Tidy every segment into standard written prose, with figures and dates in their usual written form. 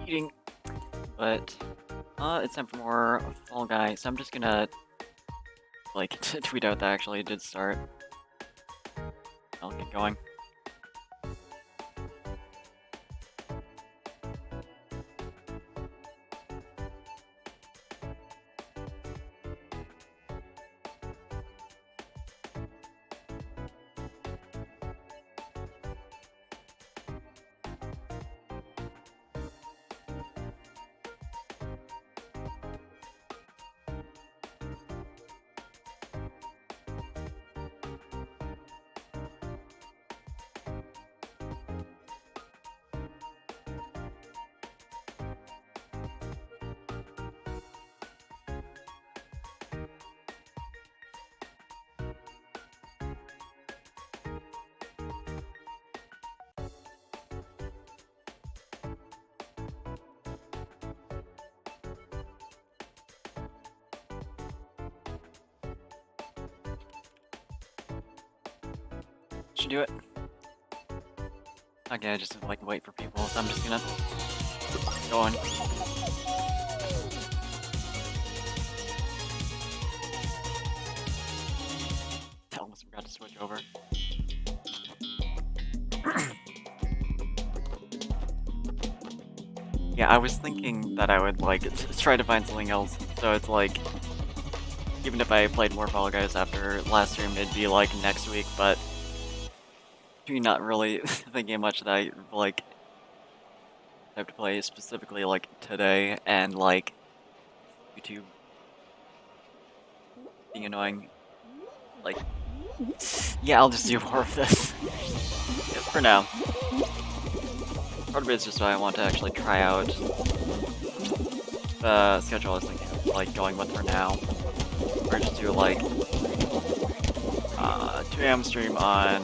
eating. But it's time for more Fall Guys. So I'm just gonna like tweet out that actually did start. I'll get going. Should do it. Okay, I just like wait for people, so I'm just gonna go on. Almost forgot to switch over. Yeah, I was thinking that I would like try to find something else, so it's like even if I played more Fall Guys after last stream, it'd be like next week, but not really thinking much that I like have to play specifically like today and like YouTube being annoying. Like, yeah, I'll just do more of this yeah, for now. Part of it is just I want to actually try out the schedule I was thinking of, like going with for now, or just do like 2 AM stream on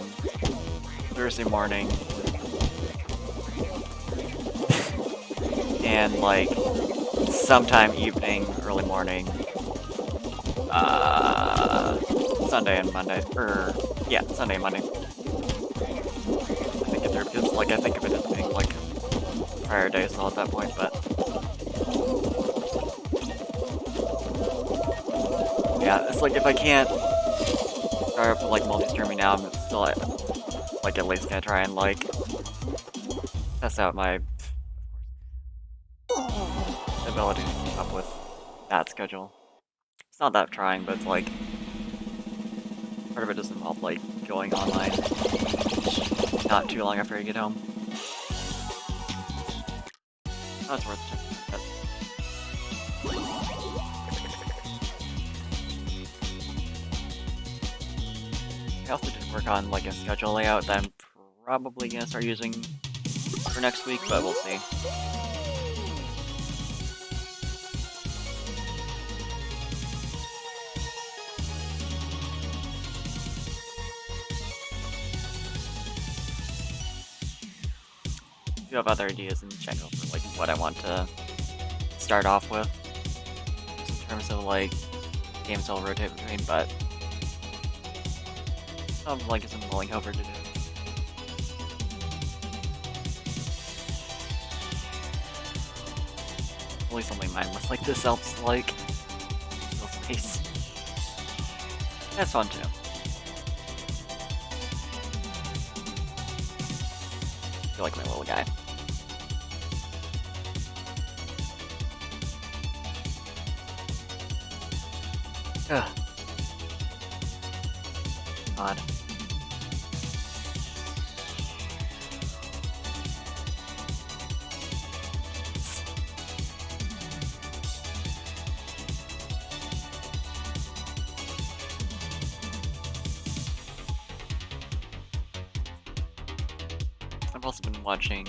Thursday morning and like sometime evening, early morning, Sunday and Monday, or yeah, Sunday and Monday. I think it through because like I think of it as being like prior day still at that point, but yeah, it's like if I can't start up like multi-streaming now, I'm still like at least gonna try and like test out my ability to keep up with that schedule. It's not that trying, but it's like part of it does involve like going online not too long after you get home. That's worth checking. I also did work on like a schedule layout that I'm probably gonna start using for next week, but we'll see. I do have other ideas in general for like what I want to start off with in terms of like games I'll rotate between, but I'm like isn't mulling over to do. At least only mindless like this helps like fill space. That's fun too. I feel like my little guy. Ugh. Odd. I've also been watching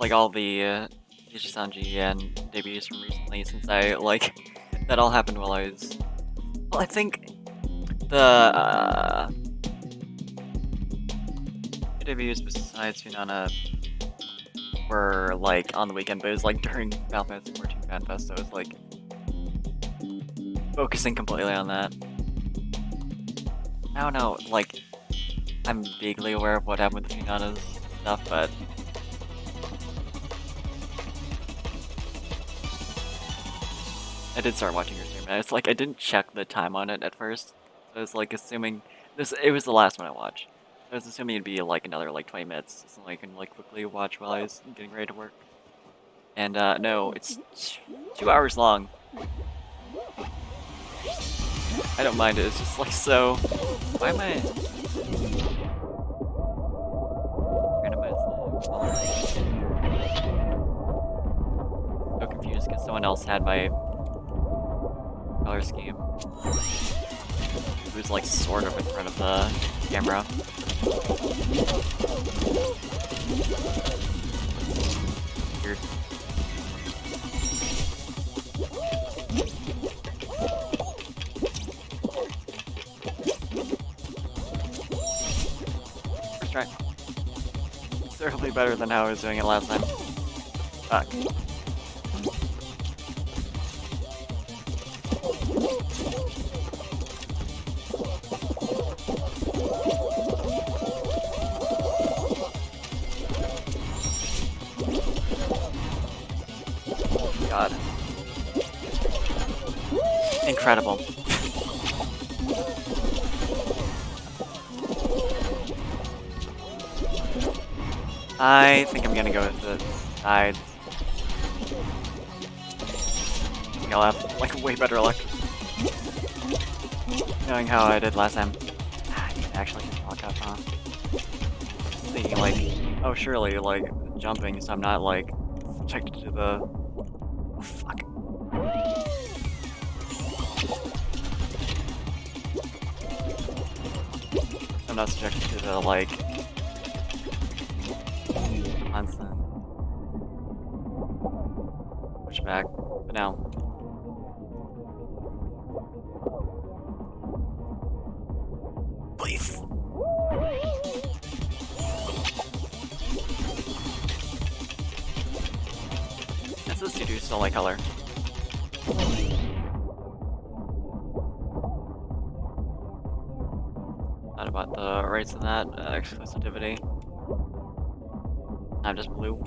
like all the Ichisanji and debuts from recently since I like that all happened while I was well I think the debuts besides Funana were like on the weekend, but it was like during Final Fantasy 14 Fan Fest, so it was like focusing completely on that. I don't know, like I'm vaguely aware of what happened with Funana's stuff, but I did start watching your stream, and it's like I didn't check the time on it at first. So I was like assuming it was the last one I watched. I was assuming it'd be like another like 20 minutes, so I can like quickly watch while I was getting ready to work. And no, it's 2 hours long. I don't mind it. It's just like so. Why am I? So confused because someone else had my color scheme. It was like sort of in front of the camera. Weird. First try. It's certainly better than how I was doing it last time. Fuck. God. Incredible. I think I'm gonna go with the sides. I think I'll have like way better luck. Knowing how I did last time. I can actually just walk up, huh? Thinking like, oh surely like jumping so I'm not like subjected to the... Oh fuck. I'm not subjected to the like constant pushback, but now. Please. This is to do still like color. Not about the rights of that exclusivity. I'm just blue.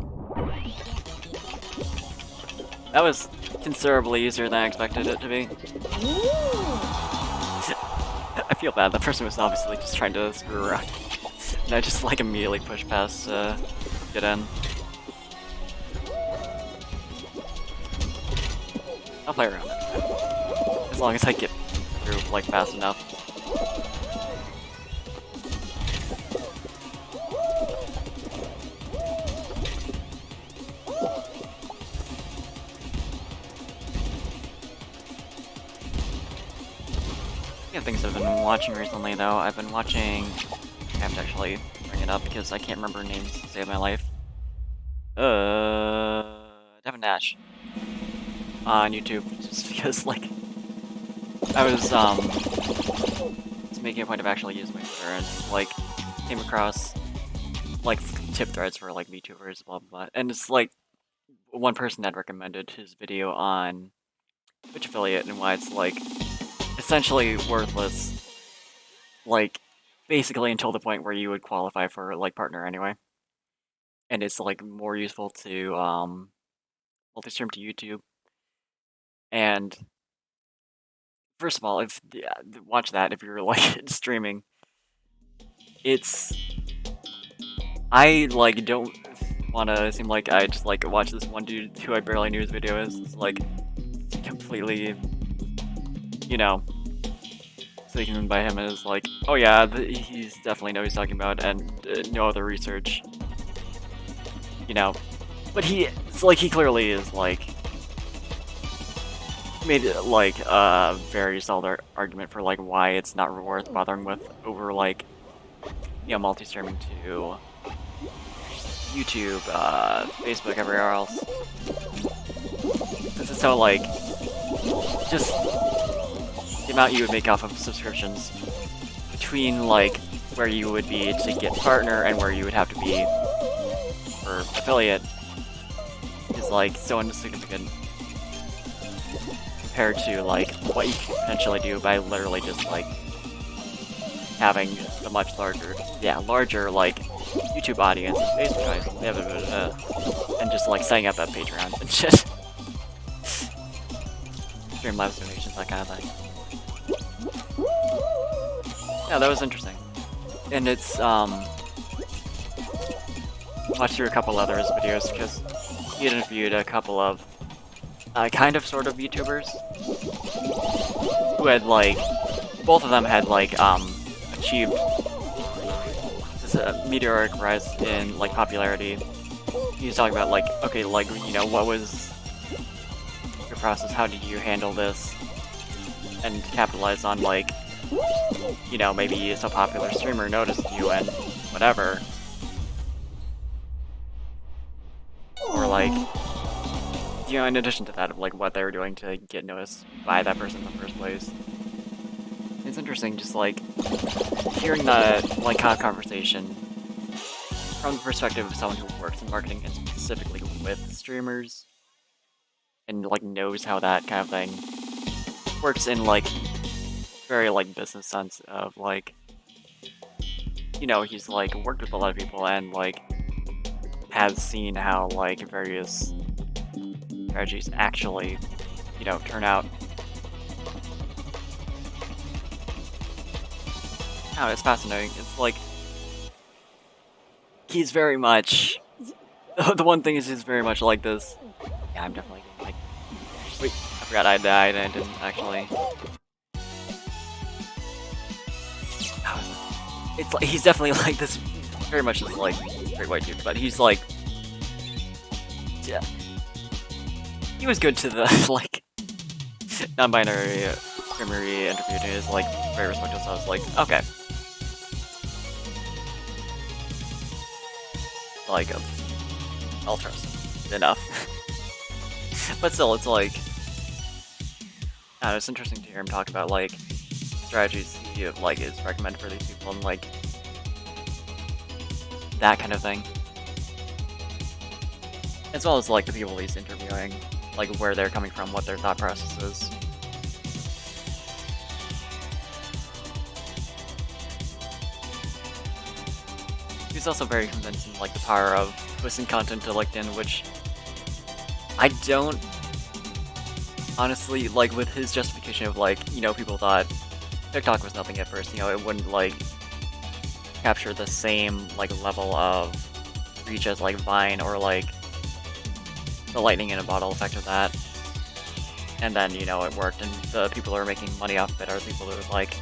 That was considerably easier than I expected it to be. I feel bad, that person was obviously just trying to screw around. And I just like immediately pushed past to get in. I'll play around next time. As long as I get through like fast enough. Yeah, things I've been watching recently though. I've been watching... I have to actually bring it up because I can't remember names to save my life. Devin Nash. On YouTube, just because like... I was just making a point of actually using my Twitter and like came across like tip threads for like VTubers, blah blah blah. And it's like one person had recommended his video on Twitch affiliate and why it's like essentially worthless, like basically until the point where you would qualify for like partner anyway, and it's like more useful to multi-stream to YouTube. And first of all, if watch that if you're like streaming, it's I like don't want to seem like I just like watch this one dude who I barely knew his video is. It's like completely, you know, taken by him as like, oh yeah, he's definitely know what he's talking about, and no other research, you know. But it's like he clearly is like made like a very solid argument for like why it's not worth bothering with over like, you know, multi-streaming to YouTube, Facebook, everywhere else. Since it's so like just the amount you would make off of subscriptions between like where you would be to get partner and where you would have to be for affiliate is like so insignificant compared to like what you can potentially do by literally just like having a much larger like YouTube audience, Facebook audience, and just like setting up that Patreon and shit. Streamlabs donations, that kind of thing. Yeah, that was interesting. And it's, watched through a couple other videos because he interviewed a couple of, kind of sort of YouTubers who had, like, both of them had, like, achieved this meteoric rise in, like, popularity. He was talking about, like, okay, like, you know, what was your process? How did you handle this? And capitalize on, like, you know, maybe a popular streamer noticed you and whatever. Or, like, you know, in addition to that, of, like, what they were doing to get noticed by that person in the first place. It's interesting, just, like, hearing the, like, kind of conversation from the perspective of someone who works in marketing and specifically with streamers and, like, knows how that kind of thing works in, like, very, like, business sense of, like, you know, he's, like, worked with a lot of people and, like, has seen how, like, various strategies actually, you know, turn out. Oh, it's fascinating. It's like, he's very much, the one thing is he's very much like this. Yeah, I'm definitely getting, like, wait, I forgot I died and I didn't actually. It's like, he's definitely like this, very much just like straight white dude, but he's like, yeah, he was good to the, like, non-binary streamer he interviewed, and is like very respectful, so I was like, okay. Like, I'll trust enough. But still, it's like, I don't know, it's interesting to hear him talk about, like, strategies he, like, is recommended for these people and, like, that kind of thing. As well as, like, the people he's interviewing, like, where they're coming from, what their thought process is. He's also very convincing, like, the power of posting content to LinkedIn, which I don't honestly, like, with his justification of, like, you know, people thought TikTok was nothing at first, you know, it wouldn't, like, capture the same, like, level of reach as, like, Vine or, like, the lightning in a bottle effect of that. And then, you know, it worked, and the people who are making money off of it are the people who, like,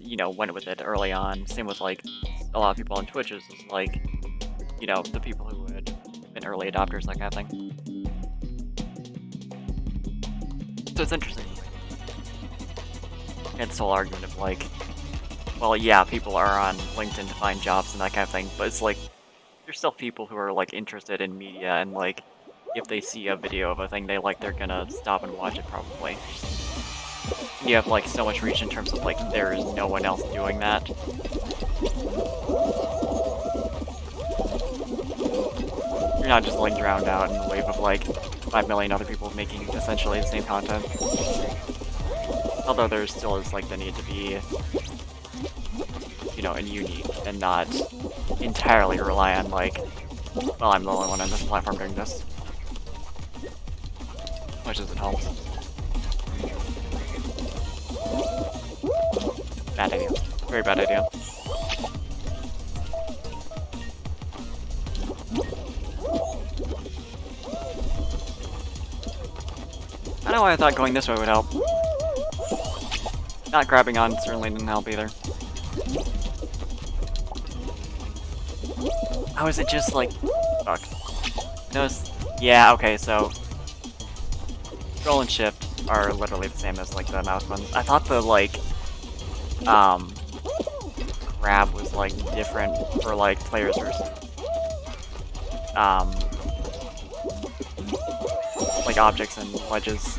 you know, went with it early on. Same with, like, a lot of people on Twitch is like, you know, the people who had been early adopters, that kind of thing. So it's interesting. And this whole argument of, like, well, yeah, people are on LinkedIn to find jobs and that kind of thing, but it's like, there's still people who are, like, interested in media, and, like, if they see a video of a thing they like, they're gonna stop and watch it, probably. You have, like, so much reach in terms of, like, there is no one else doing that. You're not just, like, drowned out in a wave of, like, 5 million other people making essentially the same content. Although there still is, like, the need to be, you know, and unique, and not entirely rely on, like, well, I'm the only one on this platform doing this. Much as it helps. Bad idea. Very bad idea. I don't know why I thought going this way would help. Not grabbing on certainly didn't help either. How is it just like... Fuck. Notice... Yeah, okay, so... Control and shift are literally the same as, like, the mouse buttons. I thought the, like... grab was, like, different for, like, players versus... like, objects and ledges.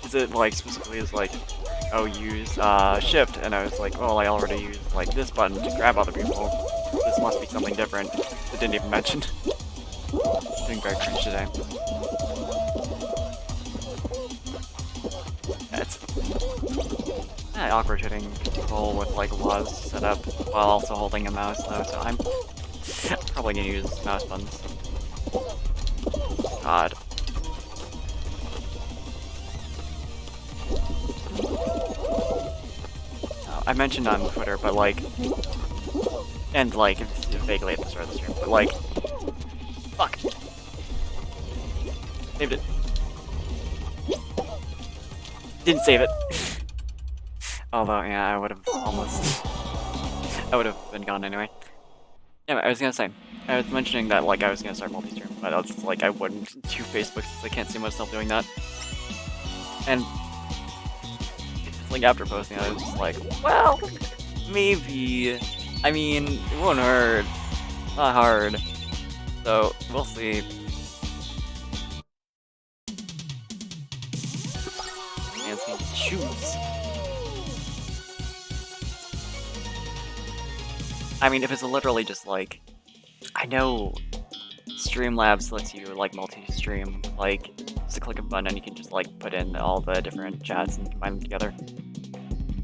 Is it, like, specifically is, like... Oh, use, shift, and I was like, well, I already used, like, this button to grab other people. This must be something different. It didn't even mention. Doing very cringe today. That's awkward hitting control with, like, WAS set up while also holding a mouse, though, so I'm probably gonna use mouse buttons. God. I mentioned on Twitter, but like, and like, vaguely at the start of the stream, but like, fuck. Saved it. Didn't save it. Although, yeah, I would have almost, I would have been gone anyway. Anyway, I was gonna say, I was mentioning that like I was gonna start multi-stream, but I was just like I wouldn't do Facebook since I can't see myself doing that. And it's like after posting, I was just like, well, maybe. I mean, it won't hurt. Not hard. So we'll see. Fancy shoes. I mean, if it's literally just like, I know Streamlabs lets you like multi-stream, like just a click of a button and you can just like put in all the different chats and combine them together.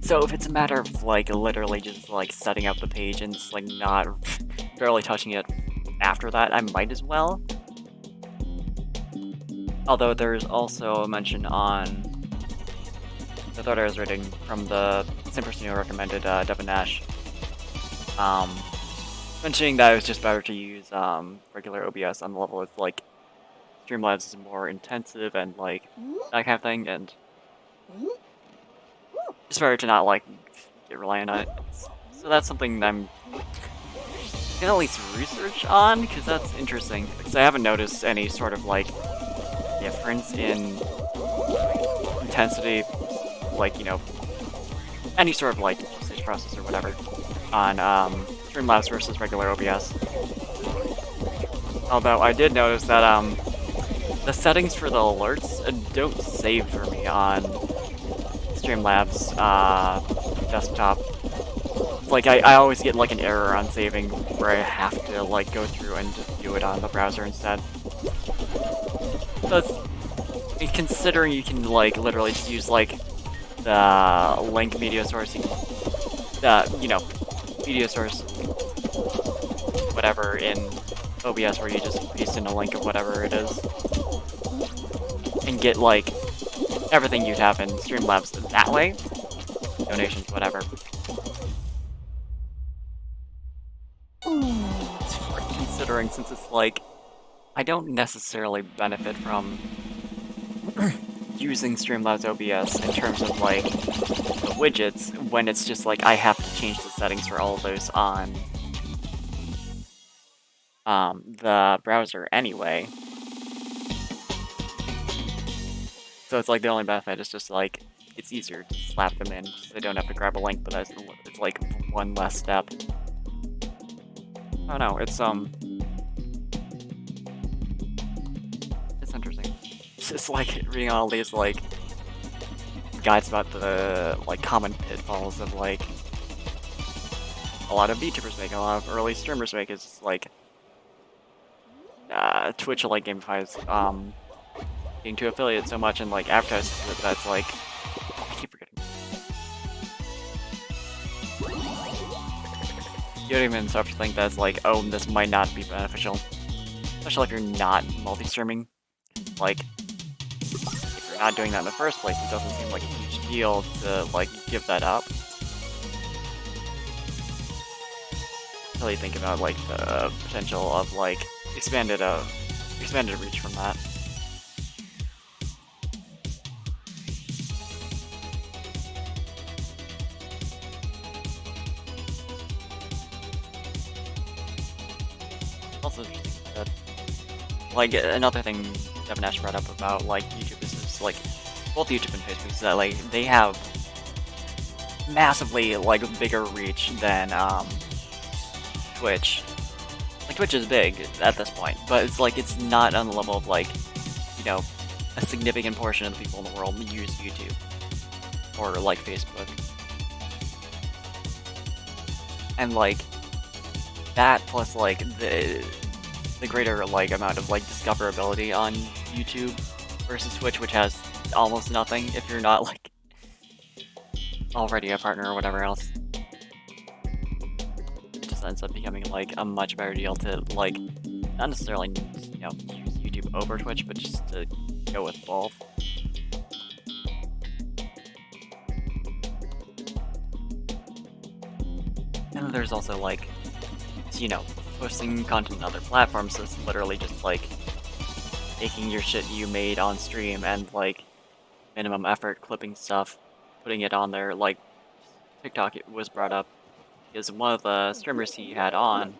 So if it's a matter of like literally just like setting up the page and just like not barely touching it after that, I might as well. Although there's also a mention on the thread I was reading from the same person who recommended Devin Nash, mentioning that it was just better to use regular OBS on the level of like Streamlabs is more intensive and like that kind of thing, and it's better to not like get reliant on it. So that's something that I'm gonna at least research on, because that's interesting. Because I haven't noticed any sort of like difference in intensity, like, you know, any sort of like usage process or whatever on Streamlabs versus regular OBS. Although I did notice that the settings for the alerts don't save for me on Streamlabs desktop. It's like I always get like an error on saving where I have to like go through and just do it on the browser instead. So it's, considering you can like literally just use like the link media source, you know, media source, whatever in OBS, where you just paste in a link of whatever it is and get like everything you'd have in Streamlabs that way. Donations, whatever. Considering, since it's like I don't necessarily benefit from using Streamlabs OBS in terms of like the widgets, when it's just like I have to change the settings for all of those on the browser anyway. So it's like the only benefit is just like it's easier to slap them in, so they don't have to grab a link, but it's like one less step. I don't know, it's interesting. It's just like reading all these like guides about the like common pitfalls of like a lot of VTubers make, a lot of early streamers make, is just like Twitch like gamifies getting to affiliate so much and like advertises that's like I keep forgetting. You don't even start to think that's like, oh, this might not be beneficial, especially if you're not multi-streaming. Like, if you're not doing that in the first place, it doesn't seem like a huge deal to like give that up. Until you think about like the potential of like expanded reach from that. Also interesting that, like, another thing Devin Nash brought up about like YouTube is like both YouTube and Facebook is that like they have massively like bigger reach than Twitch. Like Twitch is big at this point, but it's like it's not on the level of like, you know, a significant portion of the people in the world use YouTube or like Facebook. And like that plus like the greater like amount of like discoverability on YouTube versus Twitch, which has almost nothing if you're not like already a partner or whatever else. It just ends up becoming like a much better deal to like not necessarily, you know, use YouTube over Twitch, but just to go with both. And there's also like, you know, posting content on other platforms, so it's literally just like taking your shit you made on stream and like minimum effort clipping stuff, putting it on there. Like TikTok it was brought up because one of the streamers he had on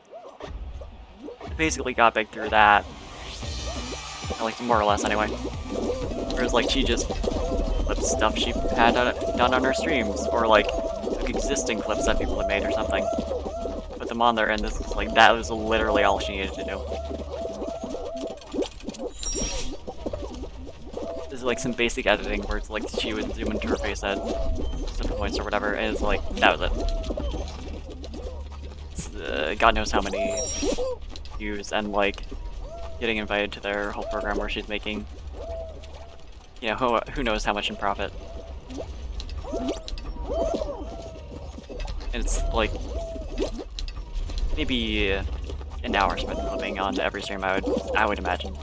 basically got big through that, like more or less anyway. Whereas like she just clipped stuff she had done on her streams, or like took existing clips that people had made or something, put them on there, and this is like that was literally all she needed to do. This is like some basic editing where it's like she would zoom into her face at certain points or whatever, and it's like that was it. It's, God knows how many views, and like getting invited to their whole program where she's making, you know, who knows how much in profit. And it's like maybe an hour spent clipping on every stream. I would imagine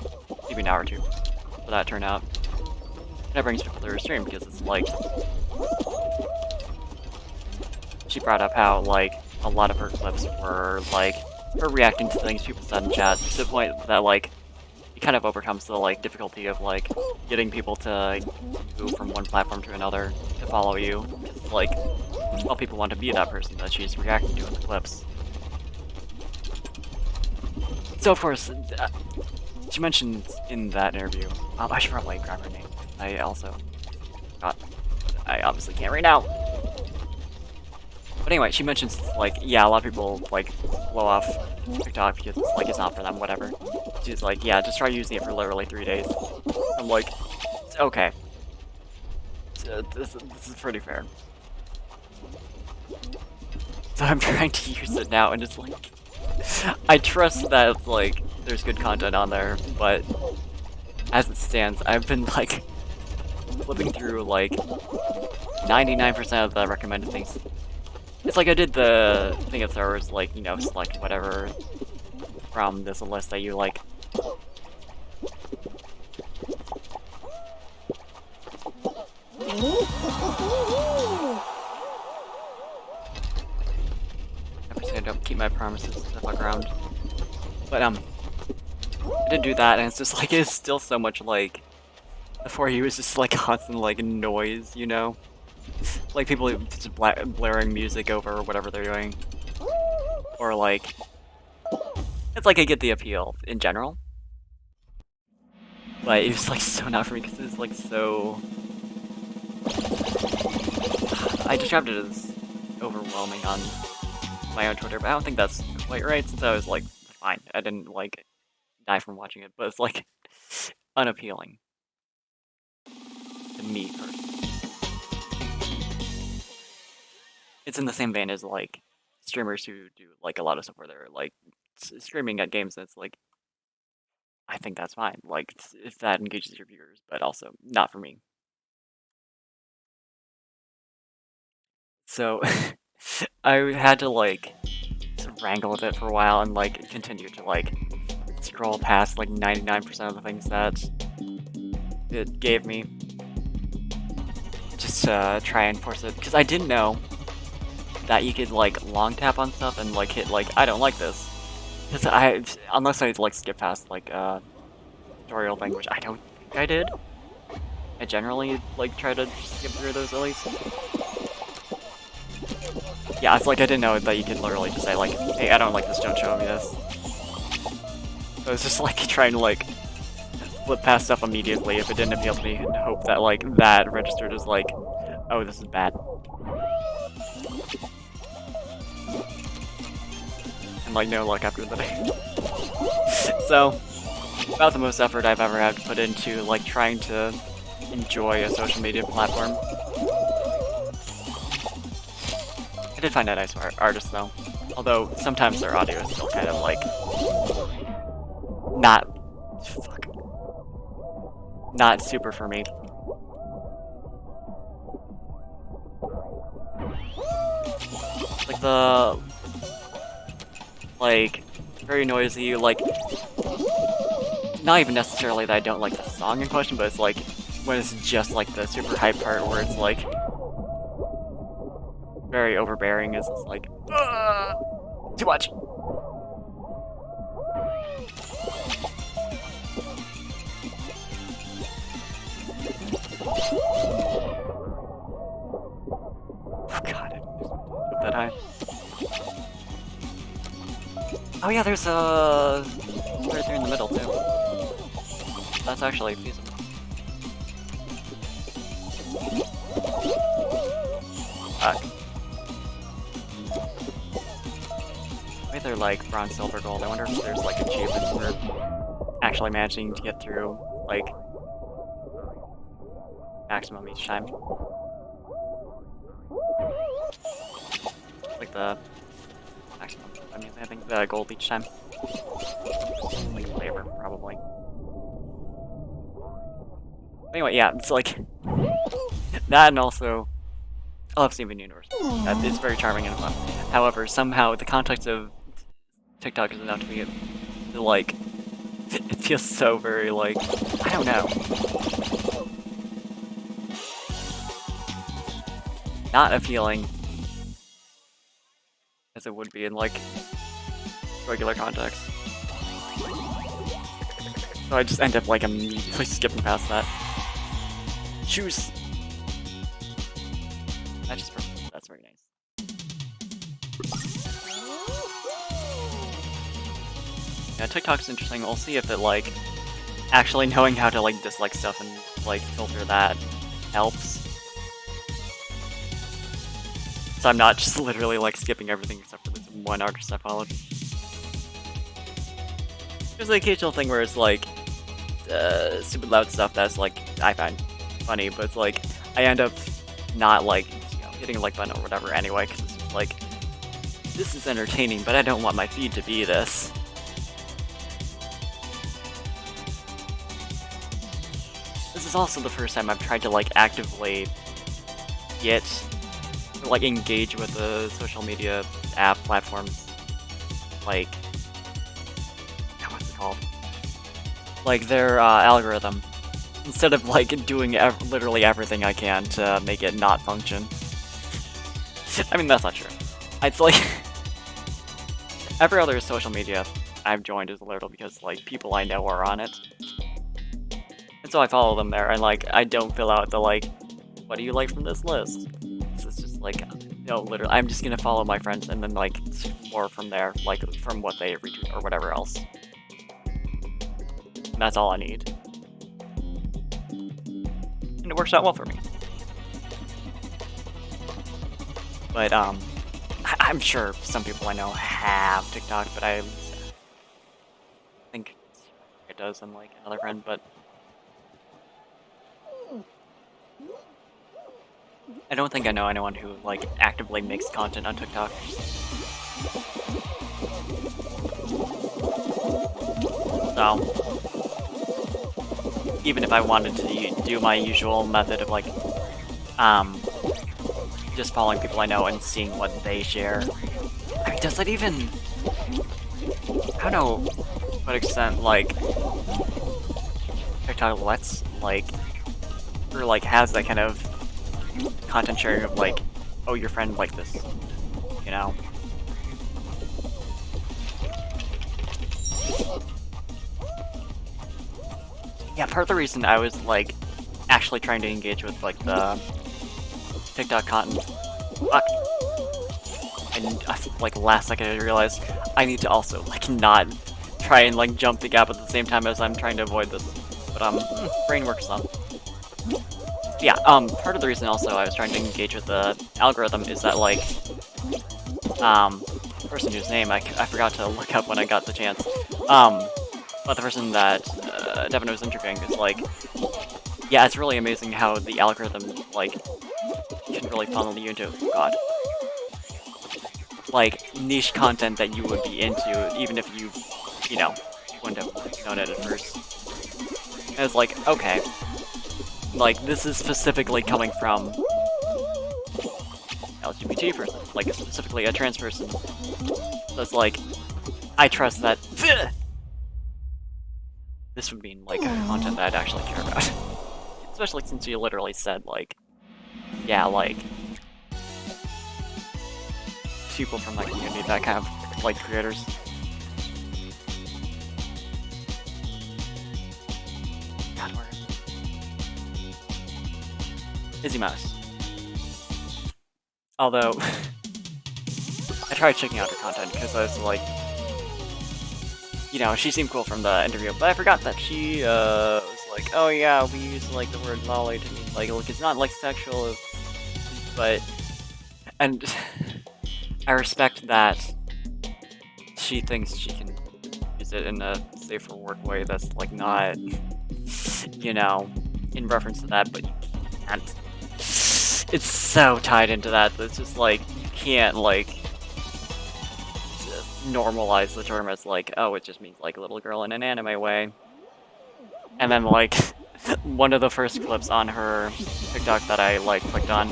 maybe an hour or two for that turnout. And that brings people to her stream because it's like she brought up how like a lot of her clips were like her reacting to things people said in chat, to the point that like it kind of overcomes the like difficulty of like getting people to move from one platform to another to follow you. Because like, well, people want to be that person that she's reacting to in the clips. So of course, she mentioned in that interview, I should probably grab her name. I also got, I obviously can't right now. But anyway, she mentions like, yeah, a lot of people like blow off TikTok because it's like it's not for them, whatever. She's like, yeah, just try using it for literally 3 days. I'm like, okay. This is pretty fair. So I'm trying to use it now, and it's like, I trust that it's like there's good content on there, but as it stands, I've been like flipping through like 99% of the recommended things. It's like I did the thing at Star Wars, like, you know, select whatever from this list that you like. Never say I don't keep my promises to the fuck around. But I did do that, and it's just like it's still so much like before he was just like constant like noise, you know? Like people just blaring music over whatever they're doing. Or like, it's like I get the appeal in general. But it was like so not for me because it was like so... I described it as overwhelming on my own Twitter, but I don't think that's quite right since I was like, fine. I didn't like die from watching it, but it's like unappealing to me personally. It's in the same vein as like streamers who do like a lot of stuff where they're like screaming at games, and it's like, I think that's fine, like if that engages your viewers, but also not for me. So I had to like wrangle with it for a while and like continue to like scroll past like 99% of the things that it gave me, just to try and force it, because I didn't know that you could like long tap on stuff and like hit like I don't like this, because unless I like skip past like tutorial thing, which I don't think I did. I generally like try to skip through those at least. Yeah, it's like I didn't know that you could literally just say like, hey, I don't like this, don't show me this. I was just like trying to like flip past stuff immediately if it didn't appeal to me, and hope that like that registered as like, oh, this is bad. And like no luck after the day. So, about the most effort I've ever had to put into like trying to enjoy a social media platform. I did find a nice artist though, although sometimes their audio is still kind of like not super for me. Like the like very noisy, like not even necessarily that I don't like the song in question, but it's like when it's just like the super hype part where it's like very overbearing. It's just like, too much. Oh god, I didn't jump that high. Oh yeah, there's a right there in the middle too. That's actually feasible. Fuck. Maybe they're like bronze, silver, gold. I wonder if there's like achievements for actually managing to get through like maximum each time. Like the maximum. I mean, I think the gold each time. Like flavor, probably. Anyway, yeah, it's like that, and also I love Steven Universe. It's very charming and fun. However, somehow the context of TikTok is enough to be like it feels so very like I don't know. Not appealing as it would be in like regular context. So I just end up like immediately skipping past that. Choose. That's very nice. Yeah, TikTok's interesting. We'll see if it like actually knowing how to like dislike stuff and like filter that helps. So I'm not just literally like skipping everything except for this one artist I followed. There's the occasional thing where it's like stupid loud stuff that's like I find funny, but it's like I end up not like hitting a like button or whatever anyway, because it's just like this is entertaining, but I don't want my feed to be this. This is also the first time I've tried to like actively get like engage with the social media app platforms, like what's it called? Like their algorithm. Instead of like doing literally everything I can to make it not function. I mean, that's not true. It's like every other social media I've joined is literally because like people I know are on it. And so I follow them there, and like I don't fill out the like, what do you like from this list? It's just like, no, literally, I'm just gonna follow my friends and then like explore from there, like from what they retweet or whatever else. And that's all I need. And it works out well for me. But I'm sure some people I know have TikTok, but I think it does, and like another friend, but I don't think I know anyone who like actively makes content on TikTok. So even if I wanted to do my usual method of like just following people I know and seeing what they share, I mean, does that even, I don't know to what extent like TikTok lets like or like has that kind of content sharing of like, oh, your friend liked this, you know? Yeah, part of the reason I was like actually trying to engage with like the TikTok content, and like last second I realized I need to also like not try and like jump the gap at the same time as I'm trying to avoid this. But brain works on. Yeah, part of the reason also I was trying to engage with the algorithm is that like the person whose name I forgot to look up when I got the chance. But the person that Devin was interviewing is like, yeah, it's really amazing how the algorithm like can really funnel you into like niche content that you would be into even if you know, wouldn't have known it at first. And it's like, okay, like this is specifically coming from LGBT person, like specifically a trans person. So it's like, I trust that this would mean like content that I'd actually care about. Especially since you literally said like, yeah, like people from that community that kind of like creators. God, where is Izzy Mouse? Although, I tried checking out her content because I was like, you know, she seemed cool from the interview, but I forgot that she was like, oh yeah, we use like the word lolly to mean like, look, it's not like sexual, but, and I respect that she thinks she can use it in a safe for work way that's like not, you know, in reference to that, but you can't. It's so tied into that it's just like, you can't like normalize the term as like, oh, it just means like little girl in an anime way. And then like, one of the first clips on her TikTok that I like clicked on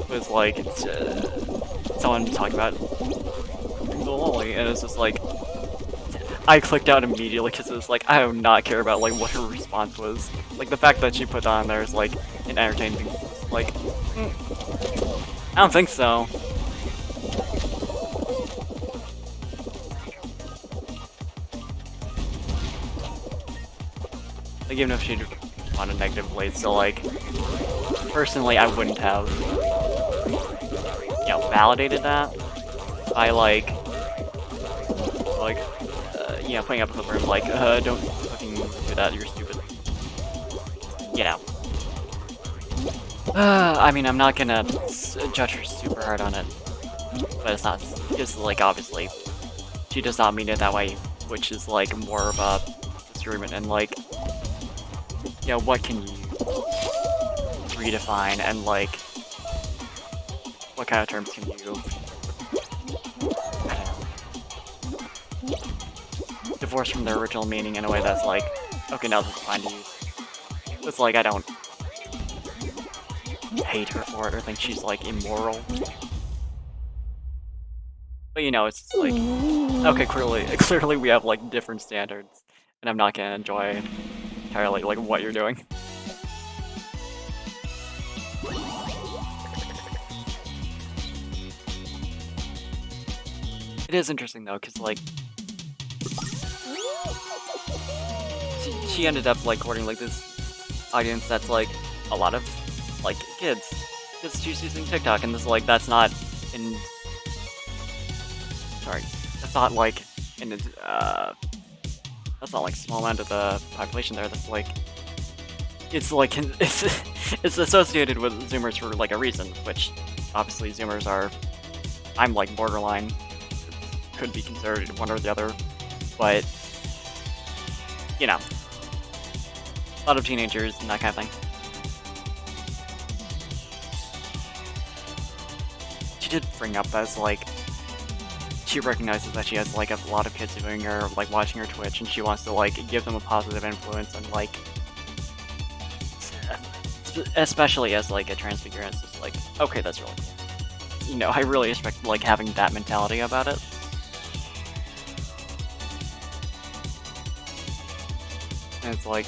was like, someone talking about the lolly, and it's just like, I clicked out immediately because it was like, I do not care about like what her response was. Like the fact that she put on there is like an entertaining thing. Like, I don't think so. Like even if she responded negatively, so like, personally I wouldn't have, you know, validated that by like, you know, putting up a clip where I'm like, don't fucking do that, you're stupid. You know. I mean, I'm not gonna judge her super hard on it, but it's not, just like, obviously, she does not mean it that way, which is like more of a disagreement, and like, you know, what can you redefine, and like, what kind of terms can you, I don't know, divorce from their original meaning in a way that's like, okay, now that's fine to use. It's like, I don't hate her for it or think she's like immoral. But you know, it's just like, okay, clearly we have like different standards, and I'm not gonna enjoy entirely like what you're doing. It is interesting though, because like, she ended up like courting like this audience that's like a lot of like kids, because she's using TikTok, and this like, that's not in, sorry, that's not like in that's not like small amount of the population there. That's like, it's like it's associated with Zoomers for like a reason, which obviously Zoomers are, I'm like borderline, could be considered one or the other, but you know, a lot of teenagers and that kind of thing. She did bring up as like, she recognizes that she has like a lot of kids doing her, like watching her Twitch, and she wants to like give them a positive influence, and like, especially as like a transfigurant, it's just like, okay, that's really cool. You know, I really respect like having that mentality about it. And it's like,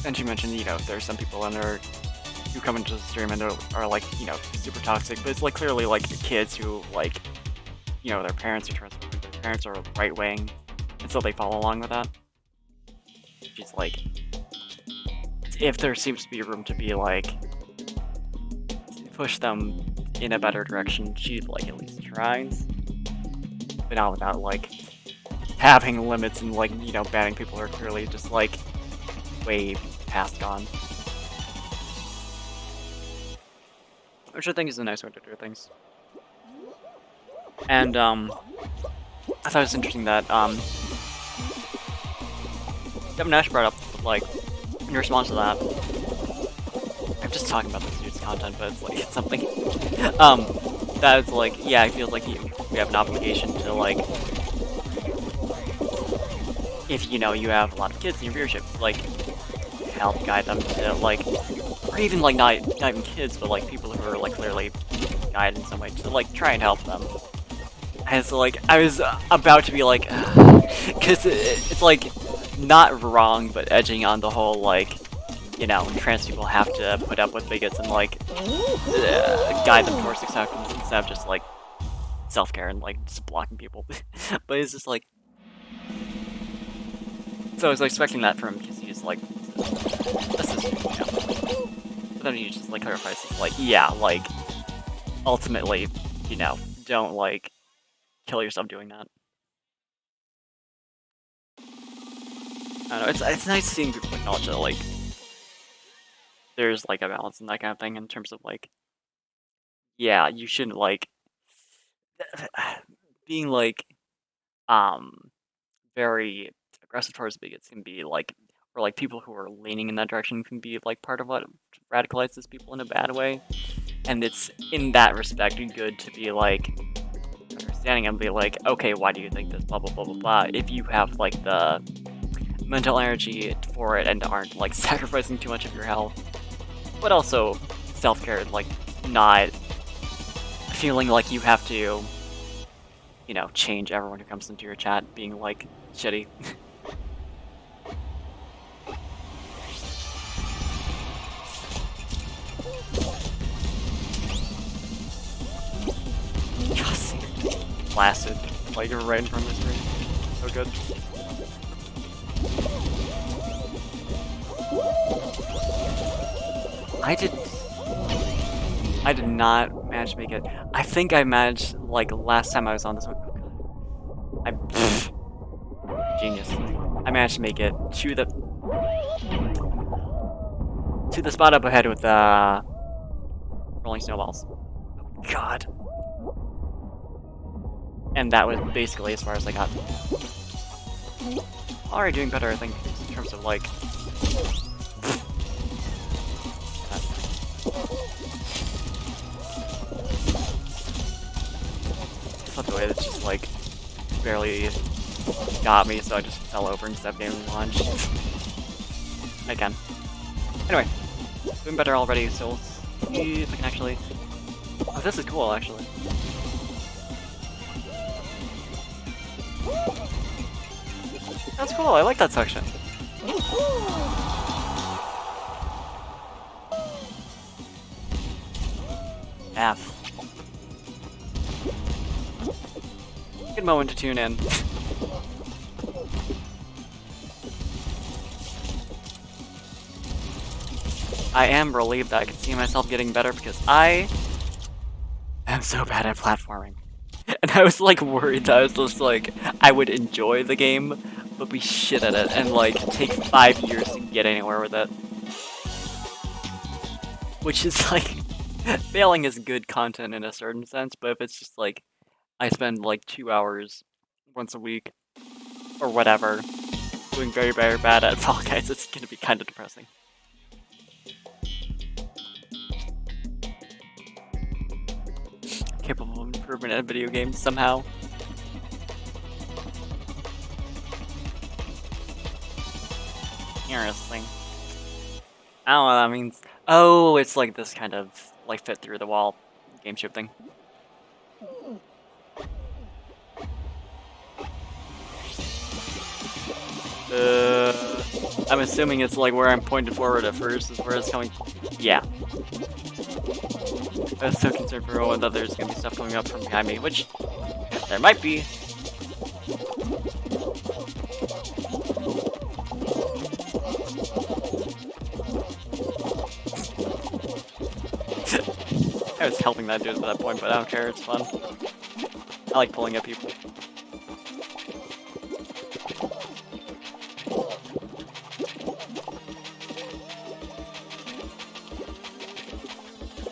and she mentioned, you know, there's some people in there who come into the stream and are like, you know, super toxic, but it's like clearly like kids who like, you know, their parents are transphobia, their parents are right wing, and so they follow along with that. She's like, if there seems to be room to be like, push them in a better direction, she like at least tries, but not without like having limits and like, you know, banning people who are clearly just like way past gone. Which I think is a nice way to do things. And I thought it was interesting that Devin Nash brought up, like, in response to that, I'm just talking about this dude's content, but it's like, it's something that it's like, yeah, it feels like we have an obligation to like, if you know you have a lot of kids in your viewership, like help guide them to like, or even like not even kids, but like people who are like clearly guided in some way to like try and help them. And so like, I was about to be like, because it's like not wrong, but edging on the whole like, you know, trans people have to put up with bigots and like guide them towards acceptance instead of just like self-care and like just blocking people. But it's just like, so I was expecting that from him because he's like, this is, you know. But then he just like clarifies, it's like, yeah, like ultimately, you know, don't like kill yourself doing that. I don't know, it's nice seeing people acknowledge that like there's like a balance in that kind of thing in terms of like, yeah, you shouldn't like being like very aggressive towards bigots can be like, or like people who are leaning in that direction can be like part of what radicalizes people in a bad way. And it's in that respect good to be like understanding and be like, okay, why do you think this, blah blah blah blah blah, if you have like the mental energy for it and aren't like sacrificing too much of your health, but also self-care, like not feeling like you have to, you know, change everyone who comes into your chat being like shitty. Blasted, like right in front of the screen. So good. I did not manage to make it. I think I managed, like last time I was on this one. Genius. I managed to make it to the spot up ahead with rolling snowballs. Oh, God. And that was basically as far as I got. Already doing better, I think, in terms of like. Not the way that's just like barely got me, so I just fell over instead of getting launched. Again. Anyway, doing better already, so let's see if I can actually. Oh, this is cool, actually. That's cool, I like that section. F. Good moment to tune in. I am relieved that I can see myself getting better because I am so bad at platforming. And I was like worried that I was just like, I would enjoy the game, but be shit at it and like take 5 years to get anywhere with it. Which is like, failing is good content in a certain sense, but if it's just like, I spend like 2 hours once a week, or whatever, doing very, very bad at Fall Guys, it's gonna be kind of depressing. Capable of improvement in video games somehow. Interesting. I don't know what that means. Oh, it's like this kind of like fit through the wall game shifting. I'm assuming it's like where I'm pointed forward at first is where it's coming. Yeah. I was so concerned for a moment that there's gonna be stuff coming up from behind me, which there might be. I was helping that dude at that point, but I don't care, it's fun. I like pulling at people.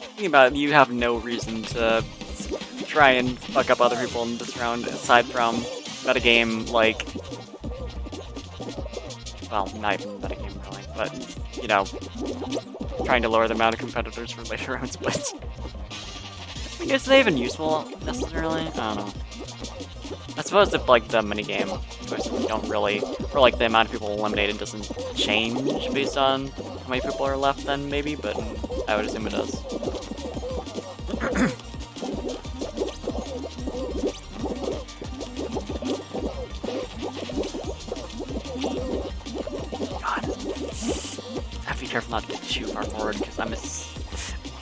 Thinking about it, you have no reason to try and fuck up other people in this round, aside from metagame, like... Well, not even metagame, really, but, you know, trying to lower the amount of competitors for later rounds, but... I mean, is they even useful, necessarily? I don't know. I suppose if, like, the minigame choices don't really... Or, like, the amount of people eliminated doesn't change based on how many people are left, then maybe, but I would assume it does. careful not to get too far forward, because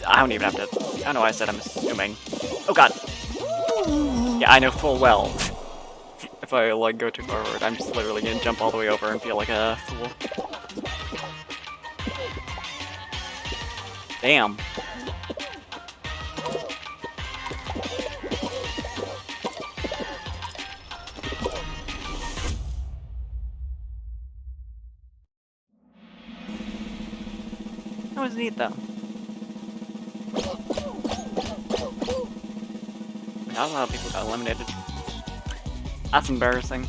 I don't even have to... I don't know why I said I'm assuming. Oh god! Yeah, I know full well. If I, like, go too far forward, I'm just literally gonna jump all the way over and feel like a fool. Damn. That was neat, though. Not a lot of people got eliminated. That's embarrassing.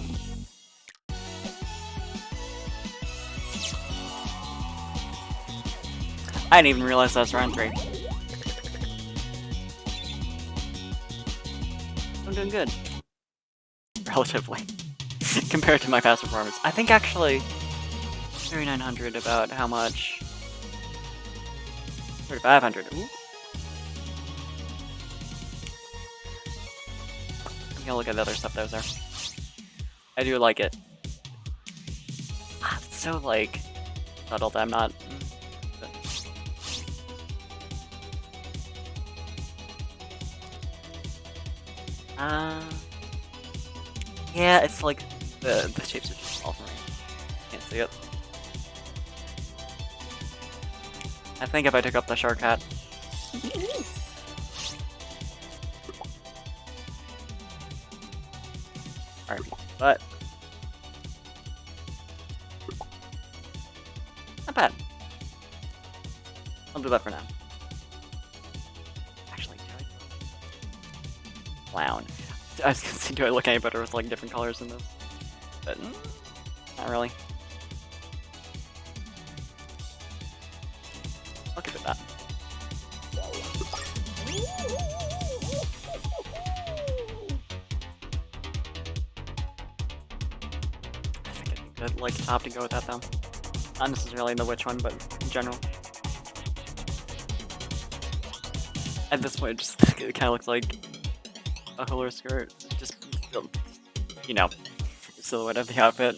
I didn't even realize that was round 3. I'm doing good. Relatively. Compared to my past performance. I think actually 3,900 about how much? 3,500. Ooh. I'm gonna look at the other stuff that was there. I do like it. It's so like subtle that I'm not. Yeah, it's like the shapes are too small for me. Can't see it. I think if I took up the shortcut. Alright, but not bad. I'll do that for now. Actually, do I? Clown. I was gonna say, do I look any better with like different colors in this? But not really. I'll give it that. I think it'd be good, like, top to go with that though. Not necessarily the which one, but in general. At this point, it kind of looks like a hula skirt, just, you know, silhouette of the outfit.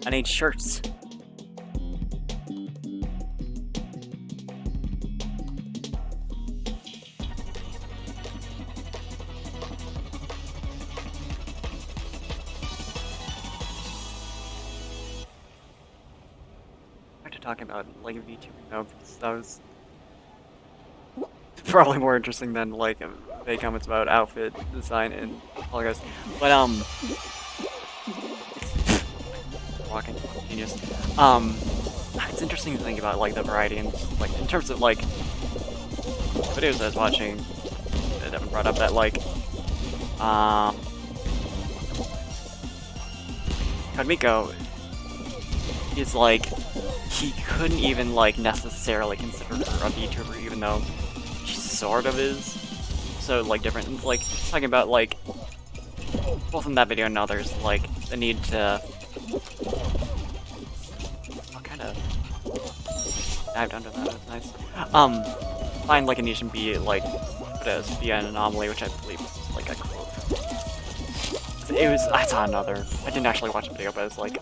I need shirts. Talking about like VTubing now, because that was probably more interesting than like vague comments about outfit design and all guys. But walking genius. It's interesting to think about like the variety and like in terms of like videos I was watching that Evan brought up that like Kadmiko is like he couldn't even like necessarily consider her a VTuber even though she sort of is. So like different. It's like talking about like both in that video and others like the need to kind of dived under that. That's nice. Find like a niche and be like be an anomaly, which I believe was just like a quote. It was. I saw another. I didn't actually watch the video, but it was like.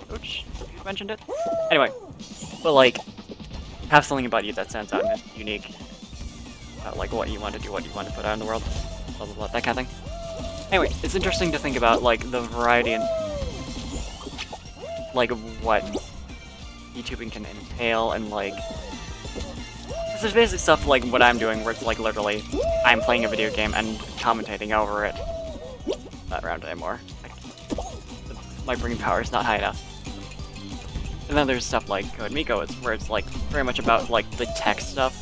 Which you mentioned it. Anyway, but like have something about you that stands out and is unique. Like what you want to do, what you want to put out in the world, blah blah blah, that kind of thing. Anyway, it's interesting to think about like the variety and like what YouTubing can entail and like. There's basic stuff like what I'm doing, where it's like literally I'm playing a video game and commentating over it. Not around anymore. My brain power is not high enough. And then there's stuff like Code Miko, where it's like very much about like the tech stuff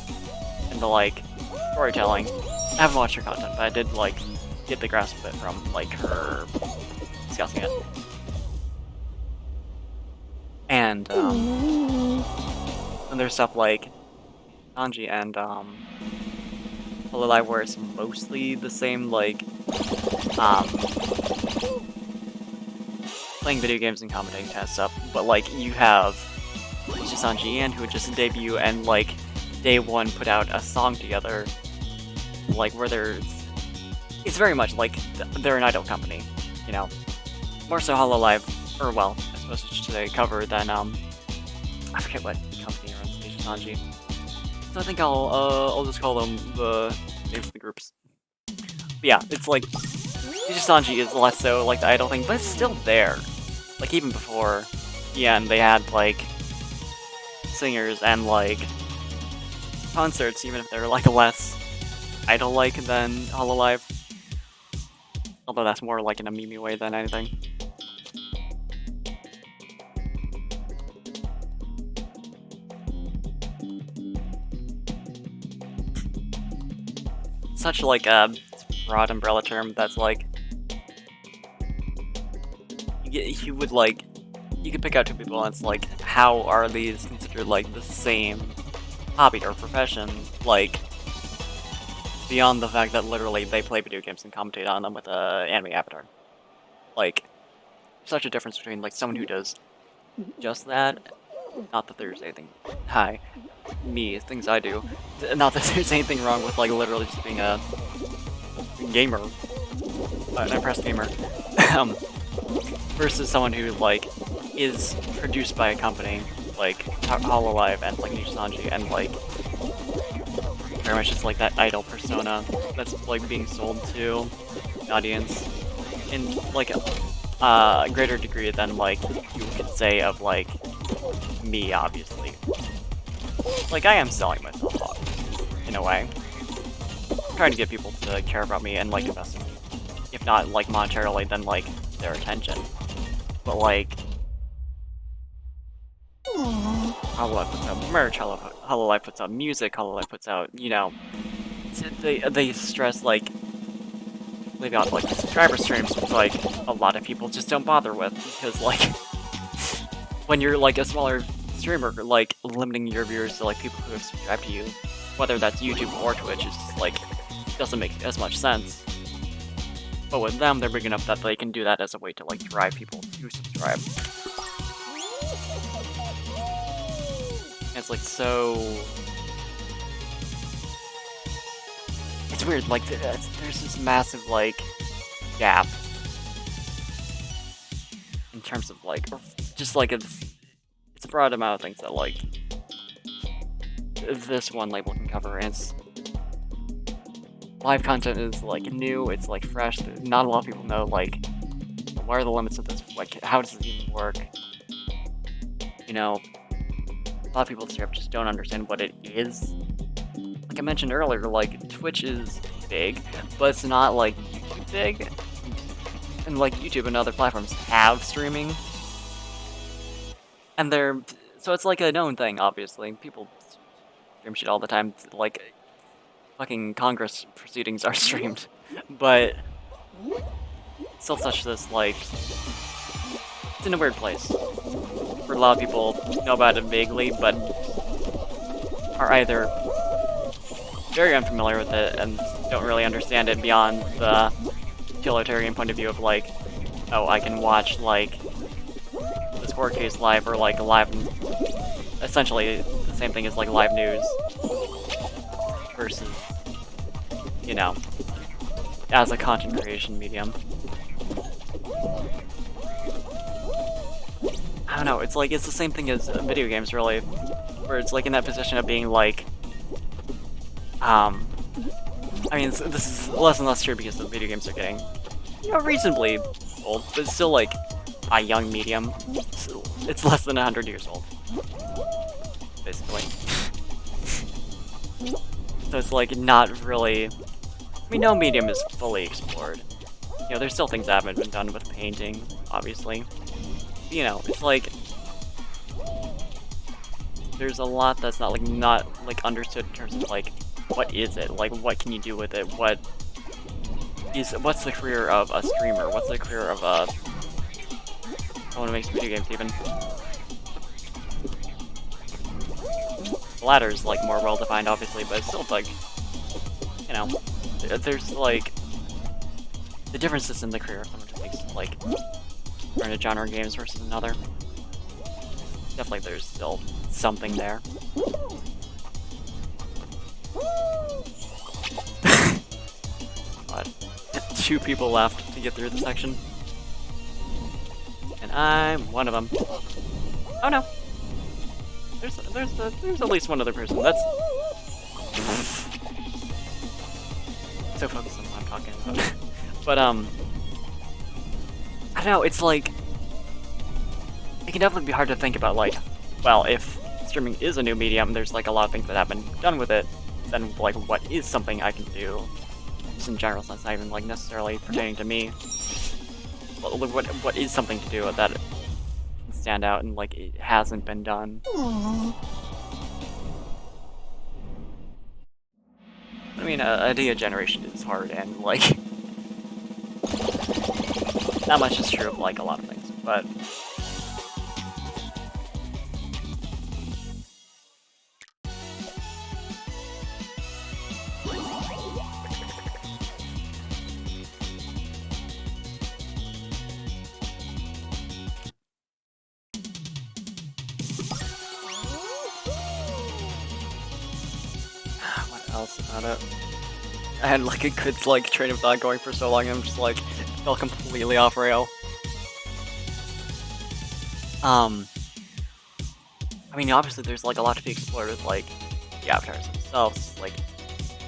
and the like storytelling. I haven't watched her content, but I did like get the grasp of it from like her discussing it. And there's stuff like Sanji and Lilai, where it's mostly the same like playing video games and commentating kind of stuff, but like you have Sanji and Ian who just debut and like day one put out a song together, like where there's it's very much like they're an idol company, you know. More so HoloLive, or well, I suppose it's just a cover than I forget what company runs Nijisanji. So I think I'll just call them the names of the groups. But yeah, it's like Nijisanji is less so like the idol thing, but it's still there. Like even before the end, they had like singers and like concerts, even if they're like less idol-like than HoloLive. Although that's more like in a meme way than anything. Such like a broad umbrella term that's like you would like you could pick out two people and it's like how are these considered like the same hobby or profession, like beyond the fact that literally they play video games and commentate on them with a anime avatar. Like such a difference between like someone who does just that, not that there's anything things I do, not that there's anything wrong with like literally just being a gamer, an impressed gamer, versus someone who like is produced by a company like HoloLive and like Nijisanji and like very much just like that idol persona that's like being sold to the audience in like a greater degree than like you could say of like me, obviously. Like I am selling myself off in a way. I'm trying to get people to care about me and like invest in me. If not like monetarily, then like their attention. But like HoloLive puts out merch, HoloLive puts out music, HoloLive puts out, you know, they stress like they've got like subscriber streams, which like a lot of people just don't bother with because like when you're like a smaller streamer, like limiting your viewers to like people who have subscribed to you, whether that's YouTube or Twitch, is just like doesn't make as much sense. But with them, they're big enough that they can do that as a way to like drive people to subscribe. And it's like so. It's weird. Like there's this massive like gap in terms of like just like it's a broad amount of things that like this one label can cover, and it's live content is like new, it's like fresh, not a lot of people know like what are the limits of this, like how does it even work, you know, a lot of people just don't understand what it is. Like I mentioned earlier, like Twitch is big, but it's not like YouTube big, and like YouTube and other platforms have streaming, and so it's like a known thing, obviously. People stream shit all the time, like fucking Congress proceedings are streamed, but still such this, like, it's in a weird place, where a lot of people know about it vaguely, but are either very unfamiliar with it and don't really understand it beyond the utilitarian point of view of, like, oh, I can watch, like, this court case live, or, like, live, essentially the same thing as, like, live news, versus, you know, as a content creation medium. I don't know, it's like, it's the same thing as video games, really, where it's like in that position of being like, I mean, this is less and less true because the video games are getting, you know, reasonably old, but it's still like a young medium. It's less than 100 years old, basically. So it's like not really, I mean, no medium is fully explored. You know, there's still things that haven't been done with painting, obviously. You know, it's like there's a lot that's not like understood in terms of like what is it? Like what can you do with it? What's the career of a streamer? What's the career of someone who makes video games even? The latter is like more well defined obviously, but it's still like, you know, there's like the differences in the career of someone who makes like a genre of games versus another. Definitely there's still something there. But 2 people left to get through the section. And I'm one of them. Oh no. There's at least one other person. That's so focused on what I'm talking about. But I don't know, it's like it can definitely be hard to think about, like, well, if streaming is a new medium, there's like a lot of things that have been done with it, then like what is something I can do? Just in general sense, not even like necessarily pertaining to me. What is something to do that can stand out and like it hasn't been done? Aww. I mean, idea generation is hard, and like not much is true of like a lot of things, but what else about it? I had like a good like train of thought going for so long, and I'm just like fell completely off rail. I mean, obviously there's like a lot to be explored with like the avatars themselves. Like,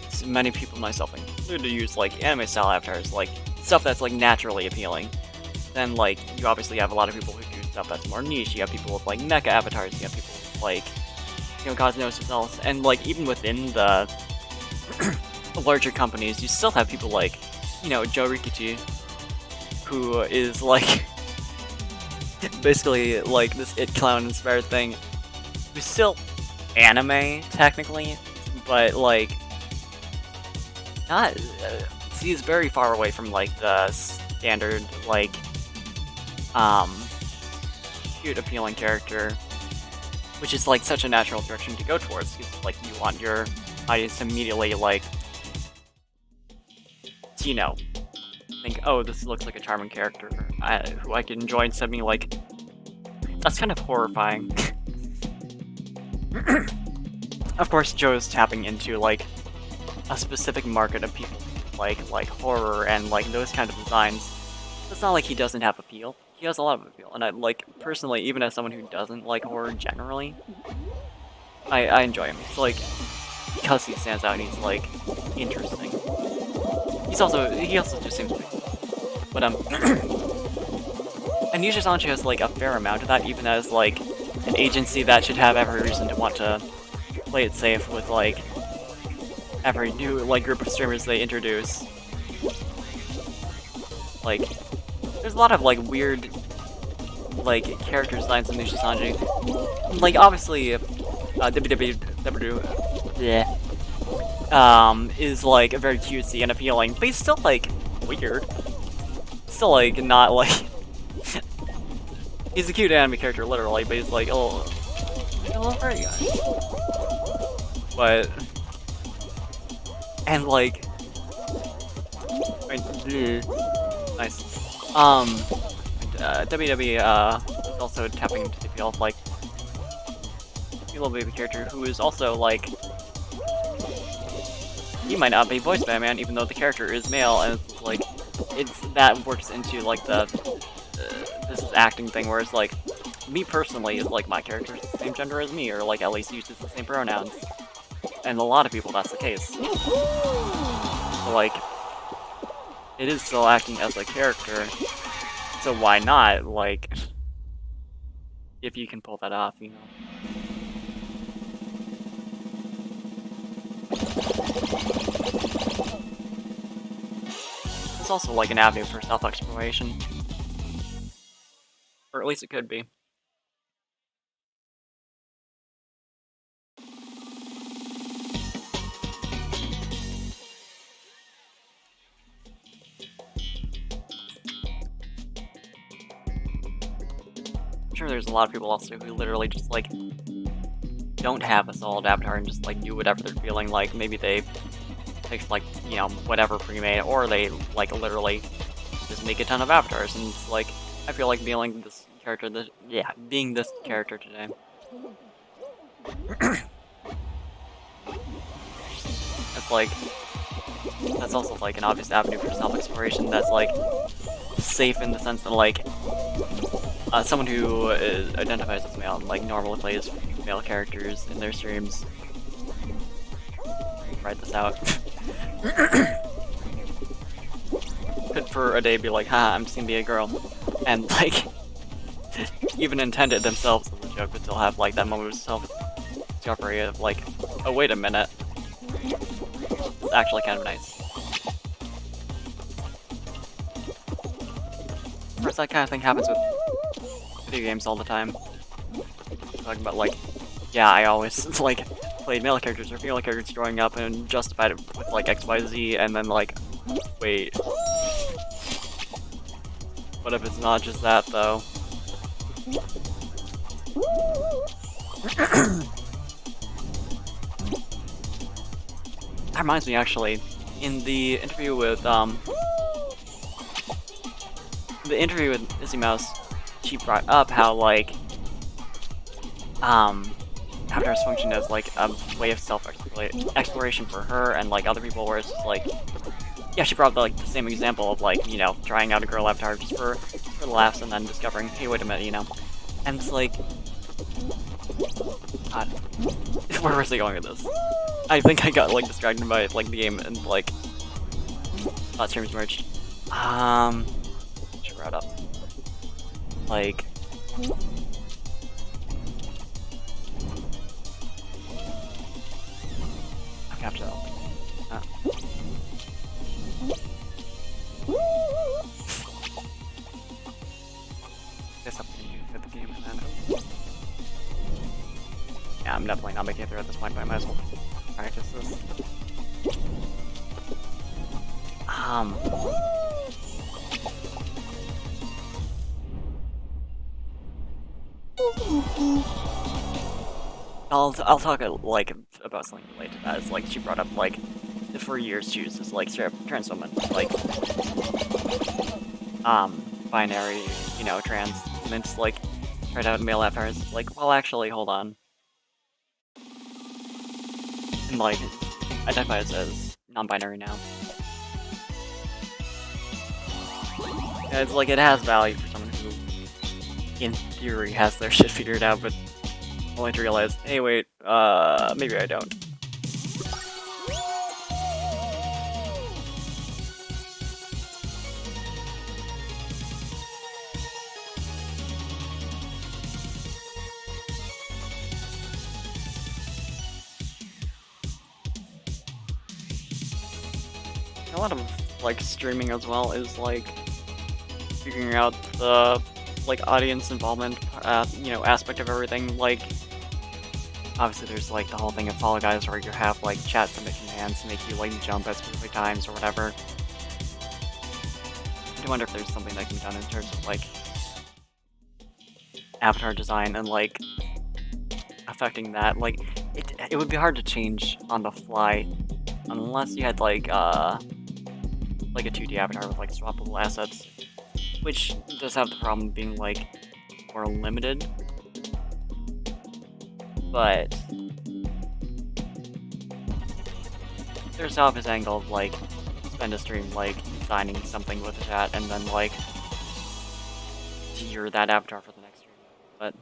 so many people, myself included, use like anime style avatars, like stuff that's like naturally appealing. Then like you obviously have a lot of people who do stuff that's more niche. You have people with like mecha avatars. You have people with like, you know, God knows what else. And like even within the larger companies, you still have people like, you know, Joe Rikichi, who is like basically like this it clown inspired thing. Who's still anime technically, but like not. He's very far away from like the standard like cute appealing character, which is like such a natural direction to go towards, because like you want your audience to immediately like, you know, think, oh, this looks like a charming character who I can enjoy, instead of being like, that's kind of horrifying. Of course, Joe's tapping into like a specific market of people like horror and like those kind of designs. It's not like he doesn't have appeal. He has a lot of appeal, and I like personally, even as someone who doesn't like horror generally, I enjoy him. It's like because he stands out and he's like interesting. He also just seems to be. But and Nisha Sanji has like a fair amount of that, even as like an agency that should have every reason to want to play it safe with like every new like group of streamers they introduce. Like, there's a lot of like weird like character designs in Nisha Sanji. Like obviously, is like very cutesy and appealing, but he's still like weird. Still like not like he's a cute anime character literally, but he's like oh, hello furry guy. But and like nice. WWE is also tapping into the appeal of like a little baby character who is also like, he might not be voiced by a man, even though the character is male, and it's like that works into like the this is acting thing where it's like, me personally is like my character is the same gender as me, or like at least uses the same pronouns, and a lot of people that's the case. So like, it is still acting as a character, so why not, like, if you can pull that off, you know. It's also like an avenue for self-exploration. Or at least it could be. I'm sure there's a lot of people also who literally just like don't have a solid avatar and just like do whatever they're feeling like. Maybe they pick like, you know, whatever pre-made, or they like literally just make a ton of avatars, and it's like, I feel like being this character being this character today. It's like, that's also like an obvious avenue for self-exploration that's like safe in the sense that like someone who identifies as male and like normally plays male characters in their streams. Write this out. Could for a day be like, haha, I'm just gonna be a girl. And like even intend it themselves as a joke, but still have like that moment of self-discovery of like, oh wait a minute. It's actually kind of nice. Of course, that kind of thing happens with video games all the time. Talking about like, yeah, I always like played male characters or female characters growing up and justified it with like XYZ, and then like, wait. What if it's not just that though? That reminds me actually, in the interview with Izzy Mouse, she brought up how like avatars function as like a way of self-exploration for her and like other people, where it's just like, yeah, she brought up like the same example of like, you know, trying out a girl avatar just for the laughs and then discovering, hey, wait a minute, you know, and it's like, God, where was I going with this? I think I got like distracted by like the game and like streams merged. She brought up like. I have to. There's something to do with the game, and then. Yeah, I'm definitely not making it through at this point, but I might as well practice this. I'll talk like about something related to that. It's like she brought up like for years she was just like straight up trans woman, like binary, you know, trans, and then just like tried out male avatars. It's like, well, actually, hold on, and like identifies as non-binary now. And it's like it has value for someone who, in theory, has their shit figured out, but only to realize, hey, wait, maybe I don't. A lot of like streaming as well is like figuring out the like audience involvement, you know, aspect of everything. Like, obviously there's like the whole thing of Fall Guys where you have like chat submission hands to make you like jump at specific times or whatever. I do wonder if there's something that can be done in terms of like avatar design and like affecting that. Like, it would be hard to change on the fly unless you had like a 2D avatar with like swappable assets, which does have the problem of being like more limited. But there's the obvious angle of like spend a stream like designing something with a chat and then like you're that avatar for the next stream. But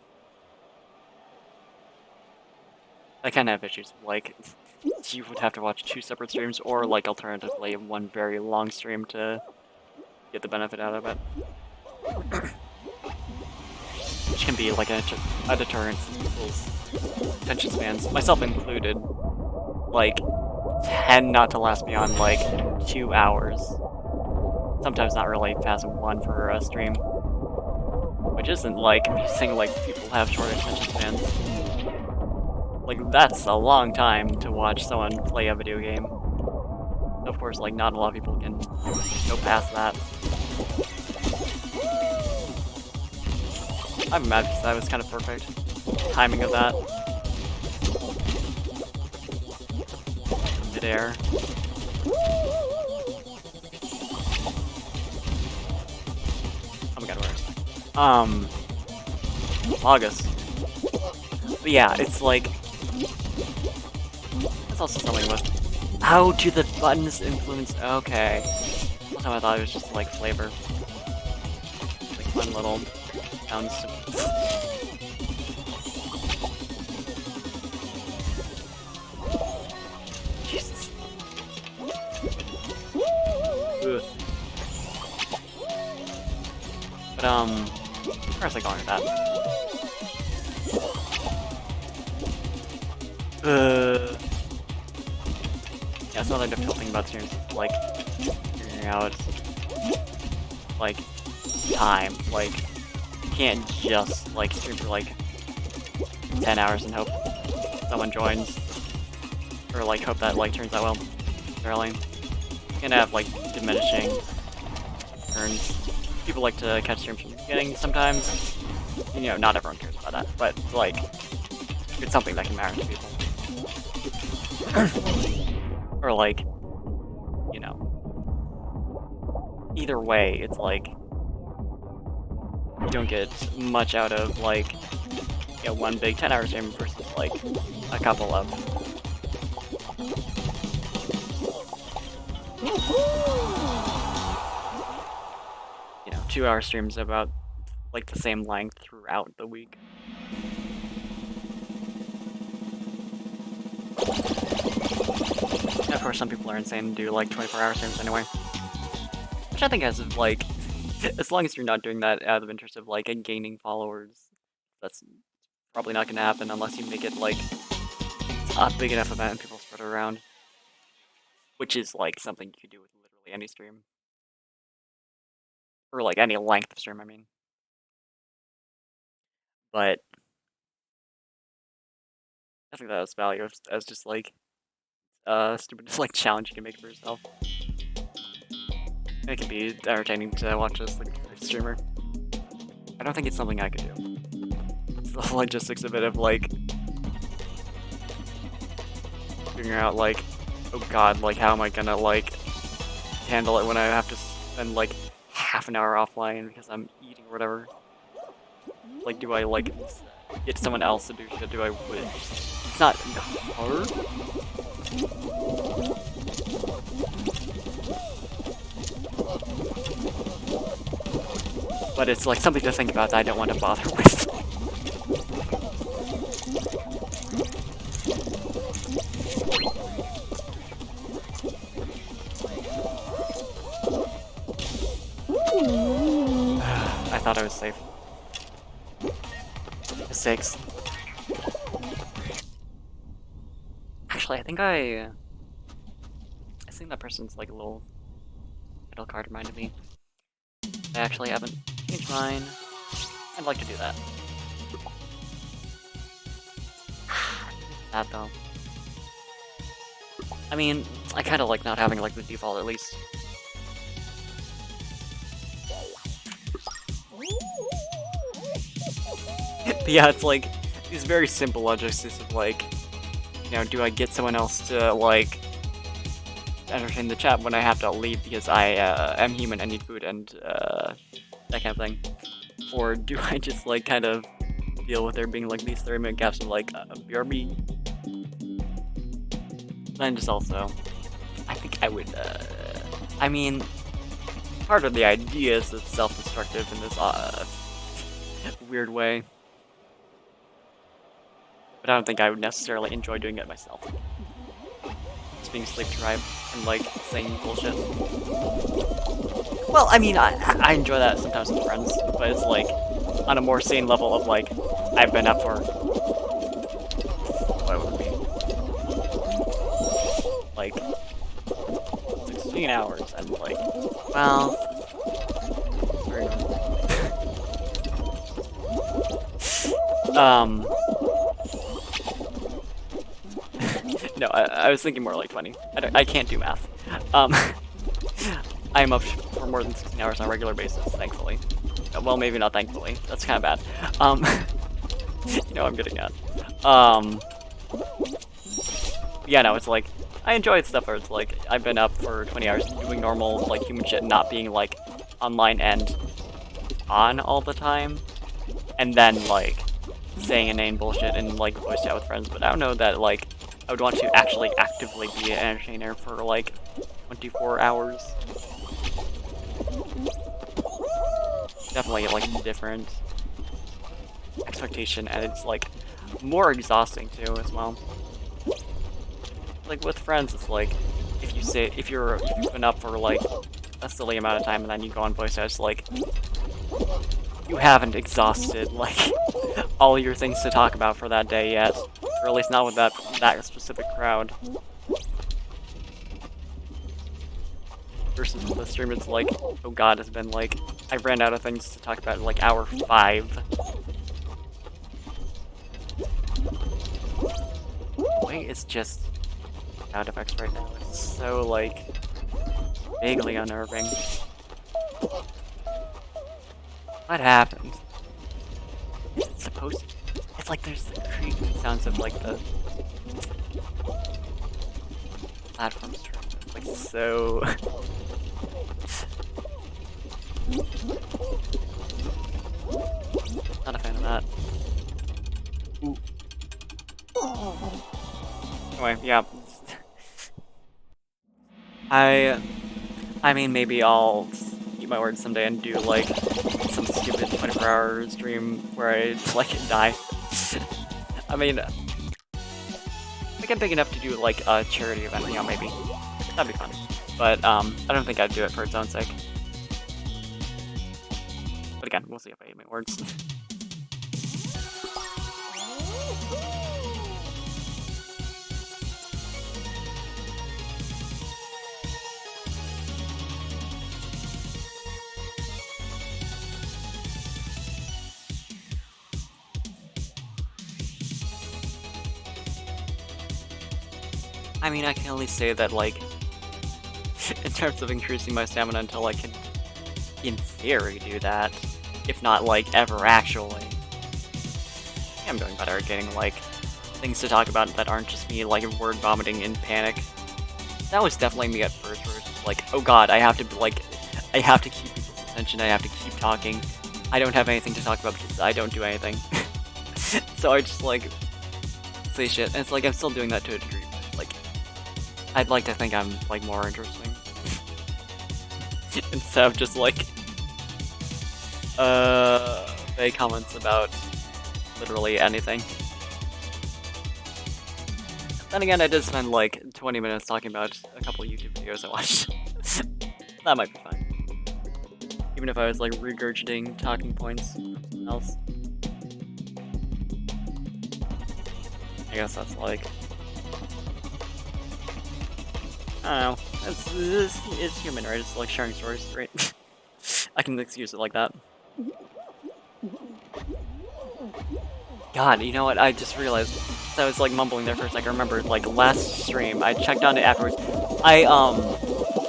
I kind of have issues. Like, you would have to watch 2 separate streams, or like alternatively 1 very long stream to get the benefit out of it. Which can be like a deterrent since people's attention spans, myself included, like tend not to last beyond like 2 hours. Sometimes not really past 1 for a stream. Which isn't like saying like people have short attention spans. Like, that's a long time to watch someone play a video game. Of course, like, not a lot of people can go past that. I'm mad because that was kind of perfect. Timing of that. Midair. Oh my god, where is it? August. But yeah, it's like... That's also something with... How do the buttons influence? Okay. Last time I thought it was just like flavor. Like fun little sounds. Jesus. Ugh. But where was I going with that? Yeah, that's another difficult thing about streams, like, figuring out, like, time. Like, you can't just, like, stream for, like, 10 hours and hope someone joins. Or, like, hope that, like, turns out well. Necessarily. You're gonna have, like, diminishing turns. People like to catch streams from the beginning sometimes. You know, not everyone cares about that, but, like, it's something that can matter to people. Or like, you know, either way, it's like, you don't get much out of like, you know, one big 10-hour stream versus like a couple of, you know, 2-hour streams about like the same length throughout the week. And of course, some people are insane and do like 24-hour streams anyway. Which I think has like, as long as you're not doing that out of interest of like gaining followers, that's probably not gonna happen unless you make it like a big enough event and people spread it around. Which is like something you could do with literally any stream. Or like any length of stream, I mean. But I think that has value as just like stupid like challenge you can make for yourself. It can be entertaining to watch as like a streamer. I don't think it's something I could do. It's the logistics of it of like figuring out like, oh god, like how am I gonna like handle it when I have to spend like half an hour offline because I'm eating or whatever. Like, do I like get someone else to do shit? Do I win? It's not hard. But it's like something to think about that I don't want to bother with. I thought I was safe. 6. Actually, I think that person's like a little title card reminded me. I actually haven't changed mine. I'd like to do that. That though. I mean, I kind of like not having like the default at least. But yeah, it's like these very simple logistics of like, you know, do I get someone else to like entertain the chat when I have to leave because I am human and need food and that kind of thing, or do I just like kind of deal with there being like these 30-minute gaps of like BRB? Then just also, I think I would. I mean, part of the idea is it's self-destructive in this weird way. But I don't think I would necessarily enjoy doing it myself. Just being sleep deprived and like saying bullshit. Well, I mean, I enjoy that sometimes with friends, but it's like on a more sane level of like, I've been up for what would it be? Like 16 hours and like, well, very normal. No, I was thinking more like 20. I can't do math. I'm up for more than 16 hours on a regular basis, thankfully. Well, maybe not thankfully. That's kind of bad. You know what I'm getting at. Yeah, no, it's like, I enjoy stuff where it's like, I've been up for 20 hours doing normal, like, human shit, not being, like, online and on all the time. And then, like, saying inane bullshit and, like, voice chat with friends. But I don't know that, like, I would want to actually actively be an entertainer for like 24 hours. Definitely like different expectation, and it's like more exhausting too as well. Like with friends, it's like if you've been up for like a silly amount of time and then you go on voice chat, it's like you haven't exhausted like all your things to talk about for that day yet, or at least not with that specific crowd. Versus the stream, it's like, oh god, it's been like I ran out of things to talk about in like hour 5. Wait, it's just sound effects right now. It's so like vaguely unnerving. What happened? It's supposed to. It's like there's the creaking sounds of like the platform stream. It's like so. Not a fan of that. Ooh. Anyway, yeah. I mean, maybe I'll eat my words someday and do like some stupid 24-hour stream where I like die. I mean, I think I'm big enough to do like a charity event. Yeah, maybe that'd be fun. But I don't think I'd do it for its own sake. But again, we'll see if I eat my words. I mean, I can only say that, like, in terms of increasing my stamina until I can, in theory, do that, if not, like, ever actually. I'm doing better at getting, like, things to talk about that aren't just me, like, word vomiting in panic. That was definitely me at first, where it's just like, oh god, I have to, like, I have to keep people's attention, I have to keep talking. I don't have anything to talk about because I don't do anything. So I just, like, say shit, and it's like, I'm still doing that to a degree. I'd like to think I'm, like, more interesting. Instead of just, like, vague comments about literally anything. Then again, I did spend, like, 20 minutes talking about a couple YouTube videos I watched. That might be fine. Even if I was, like, regurgitating talking points else. I guess that's, like... I don't know. It's human, right? It's like sharing stories, right? I can excuse it like that. God, you know what? I just realized. So I was like mumbling there for a second. I remember, like, last stream, I checked on it afterwards. I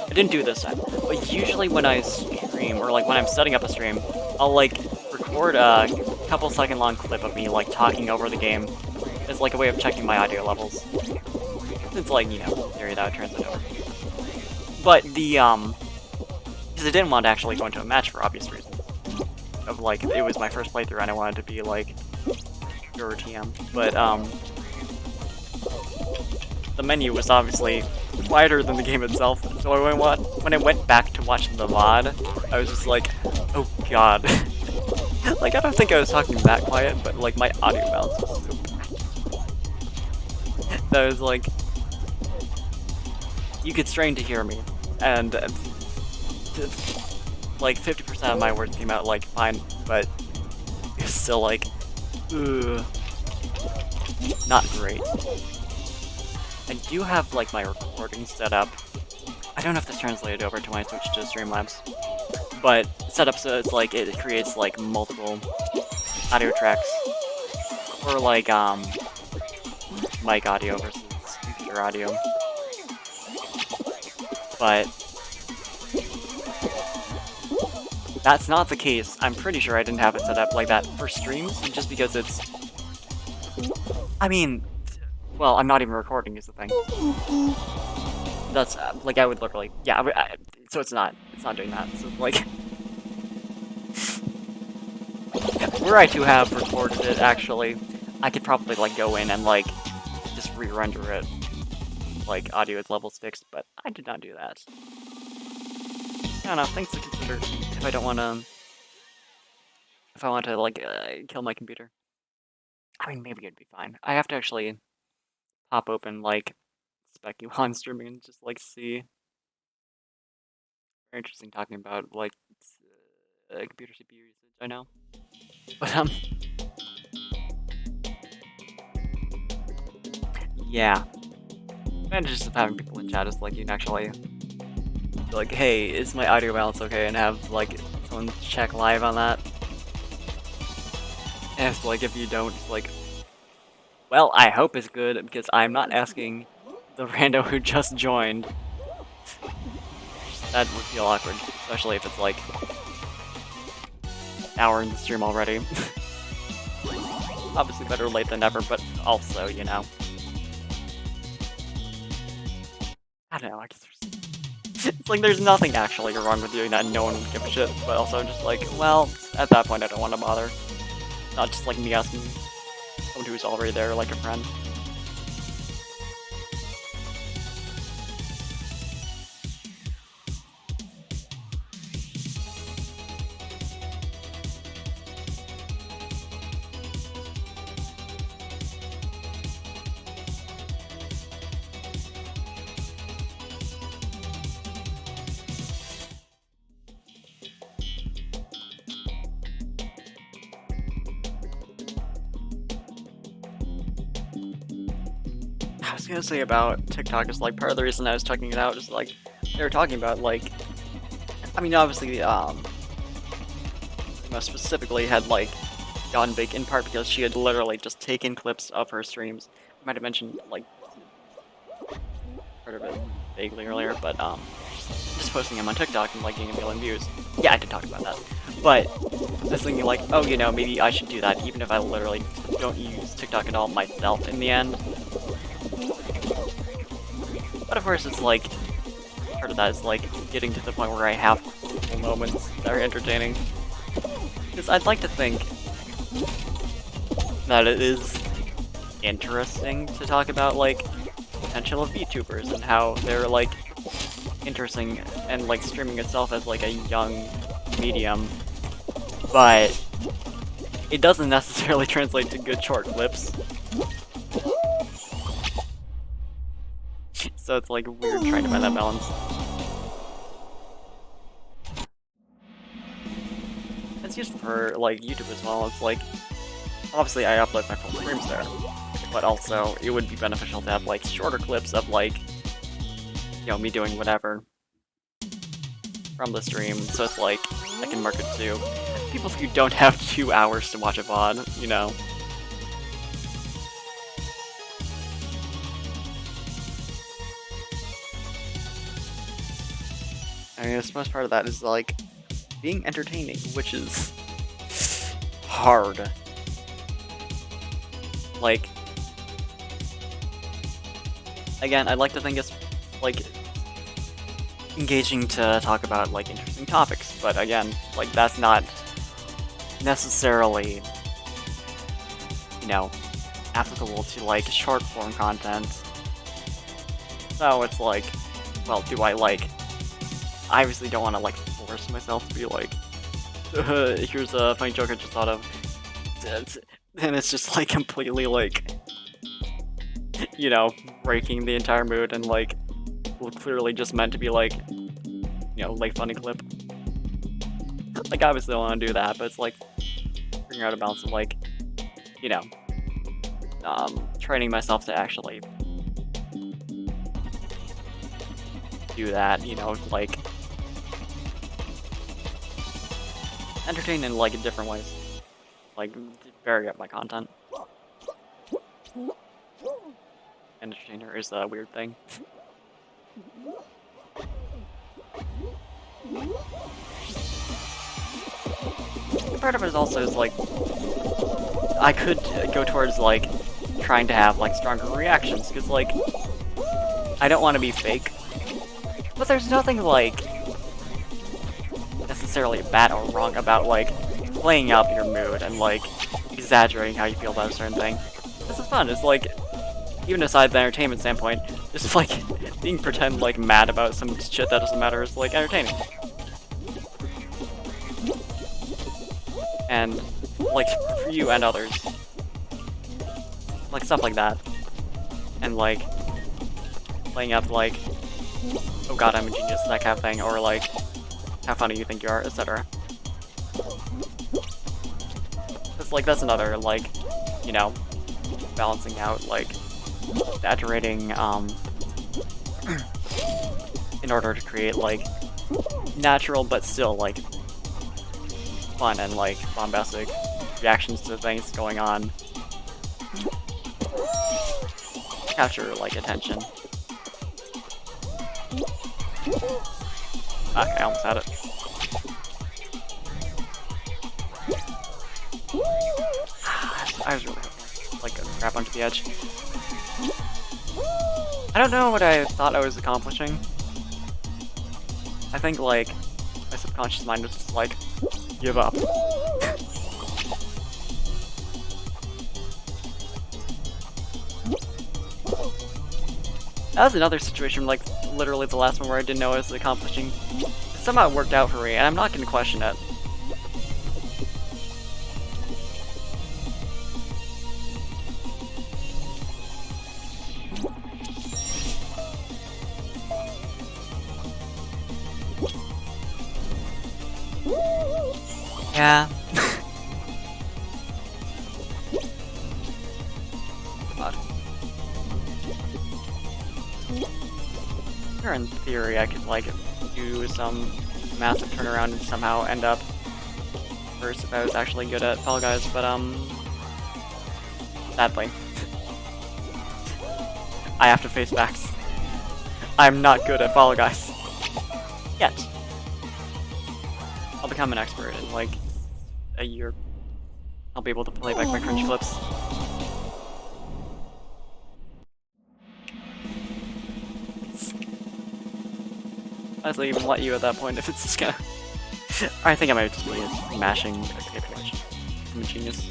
didn't do this time. But usually when I stream, or like when I'm setting up a stream, I'll like record a couple second long clip of me like talking over the game. It's like a way of checking my audio levels. It's like, you know, theory that would translate over. But the, because I didn't want to actually go into a match for obvious reasons. Of, like, it was my first playthrough and I wanted to be, like, pure TM. But, the menu was obviously quieter than the game itself. So when I went back to watch the VOD, I was just like, oh god. Like, I don't think I was talking that quiet, but, like, my audio balance was so bad. That was like... You could strain to hear me, and like 50% of my words came out like fine, but it's still like, not great. I do have like my recording set up. I don't know if this translated over to when I switched to Streamlabs, but set up so it's like it creates like multiple audio tracks, or like mic audio versus computer audio. But that's not the case. I'm pretty sure I didn't have it set up like that for streams, just because it's... I mean, well, I'm not even recording is the thing. That's, like, I would literally... Yeah, so it's not doing that. So, like... were I to have recorded it, actually, I could probably, like, go in and, like, just re-render it, like, audio at levels fixed, but I did not do that. I don't know, things to consider if I don't want to, if I want to, like, kill my computer. I mean, maybe it'd be fine. I have to actually pop open, like, SKYLINE streaming and just, like, see. Very interesting talking about, like, computer CPU usage, I know. But, yeah. Advantages of having people in chat is, like, you can actually be like, hey, is my audio balance okay? And have, like, someone check live on that. And it's like, if you don't, it's like, well, I hope it's good, because I'm not asking the rando who just joined. That would feel awkward, especially if it's like an hour in the stream already. Obviously better late than never, but also, you know. I don't know, I guess there's... it's like there's nothing actually wrong with doing that, no one would give a shit, but also I'm just like, well, at that point I don't want to bother. Not just like me asking someone who's already there like a friend. I was gonna say about TikTok is like part of the reason I was checking it out is like they were talking about like, I mean obviously most specifically had like gotten big in part because she had literally just taken clips of her streams. I might have mentioned like part of it vaguely earlier, but just posting them on TikTok and like getting a million views. Yeah, I did talk about that. But just thinking like, oh, you know, maybe I should do that even if I literally don't use TikTok at all myself in the end. But of course, it's like, part of that is like getting to the point where I have cool moments that are entertaining. Because I'd like to think that it is interesting to talk about like potential of VTubers and how they're like interesting and like streaming itself as like a young medium. But it doesn't necessarily translate to good short clips. So it's like weird trying to find that balance. It's used for like YouTube as well. It's like obviously I upload my full streams there, but also it would be beneficial to have like shorter clips of like, you know, me doing whatever from the stream. So it's like I can market to people who don't have 2 hours to watch a VOD, you know. I mean, the most part of that is like being entertaining, which is hard. Like, again, I'd like to think it's like engaging to talk about like interesting topics, but again, like that's not necessarily, you know, applicable to like short form content. So it's like, well, do I like, I obviously don't want to like force myself to be like, here's a funny joke I just thought of. And it's just like completely like, you know, breaking the entire mood and like clearly just meant to be like, you know, like funny clip. Like I obviously don't want to do that, but it's like figuring out a balance of like, you know, training myself to actually do that, you know, like entertain in like different ways, like vary up my content. Entertainer is a weird thing. Part of it is also is like I could go towards like trying to have like stronger reactions because like I don't want to be fake, but there's nothing like necessarily bad or wrong about like playing up your mood and like exaggerating how you feel about a certain thing. This is fun. It's like even aside the entertainment standpoint, just like being pretend like mad about some shit that doesn't matter is like entertaining. And like for you and others. Like stuff like that. And like playing up like, oh god, I'm a genius, that kind of thing, or like how funny you think you are, etc. It's like that's another like, you know, balancing out like exaggerating in order to create like natural but still like fun and like bombastic reactions to things going on. Capture like attention. Okay, I almost had it. I was really hoping like a grab onto the edge. I don't know what I thought I was accomplishing. I think like my subconscious mind was just like, give up. That was another situation, like literally the last one where I didn't know I was accomplishing. Somehow it worked out for me, and I'm not gonna question it. Yeah. God. Sure, in theory, I could like do some massive turnaround and somehow end up first if I was actually good at Fall Guys, but sadly, I have to face facts. I'm not good at Fall Guys yet. I'll become an expert in like a year. I'll be able to play back my cringe clips. Honestly, even let you at that point if it's just gonna. I think I might just be mashing. Okay, pretty much. I'm a genius.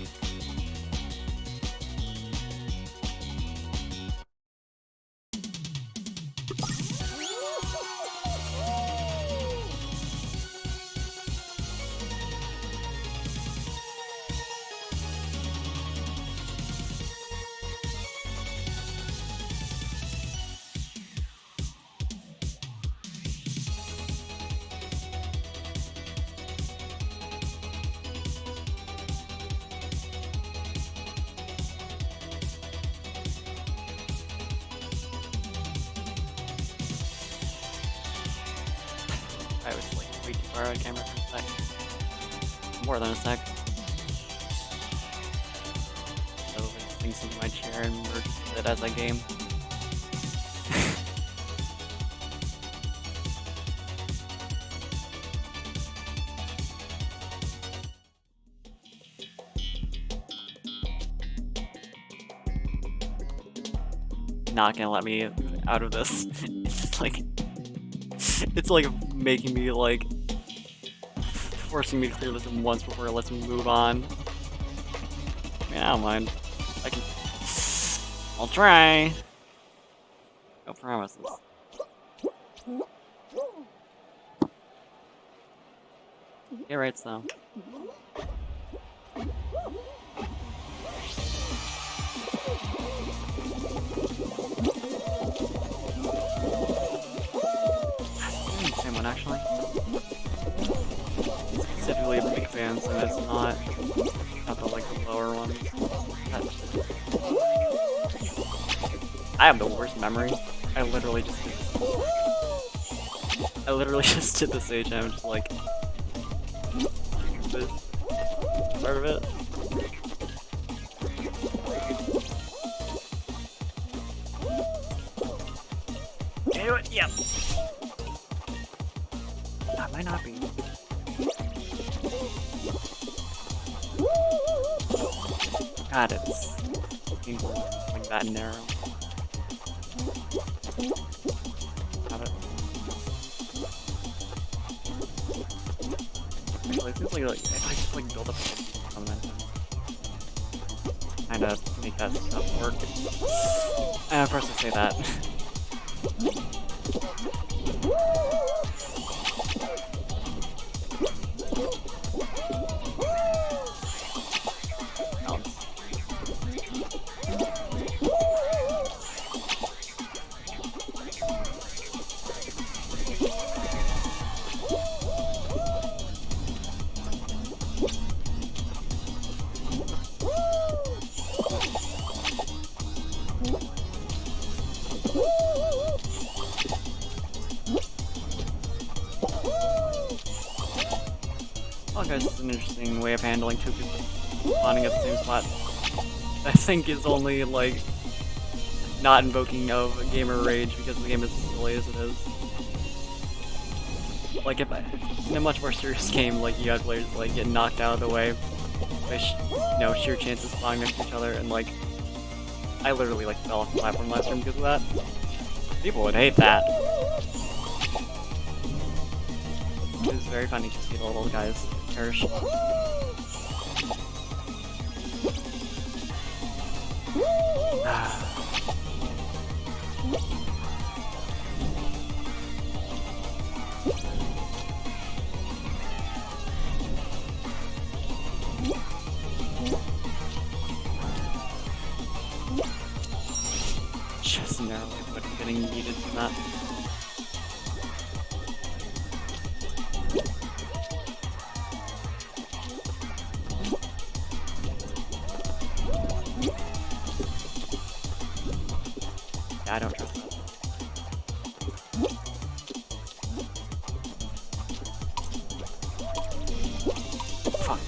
I was like way too far on camera for a sec. More than a sec. So things into my chair and merge it as I game. Not gonna let me out of this. It's like making me like forcing me to clear this in once before it lets me move on. I don't mind. I'll try. No promises. Get right, so. Same one, actually. Specifically the big fans, and it's not the like the lower ones. I have the worst memory. I literally just did this stage, and I'm just like this part of it. Can I do it? Yep. That might not be. God, it's painful, like that narrow. Got it. Actually, it seems like if I just like build up momentum, kinda make that stuff work. Of course I say that. Oh guys, this is an interesting way of handling two people spawning at the same spot. I think is only like not invoking of gamer rage because the game is as silly as it is. Like if in a much more serious game, like you had players like get knocked out of the way by sheer chances spawning next to each other, and like I literally like fell off the platform last time because of that. People would hate that. It was very funny to see the little guys perish. Just narrowly avoiding getting yeeted from that. I don't trust that. Fuck.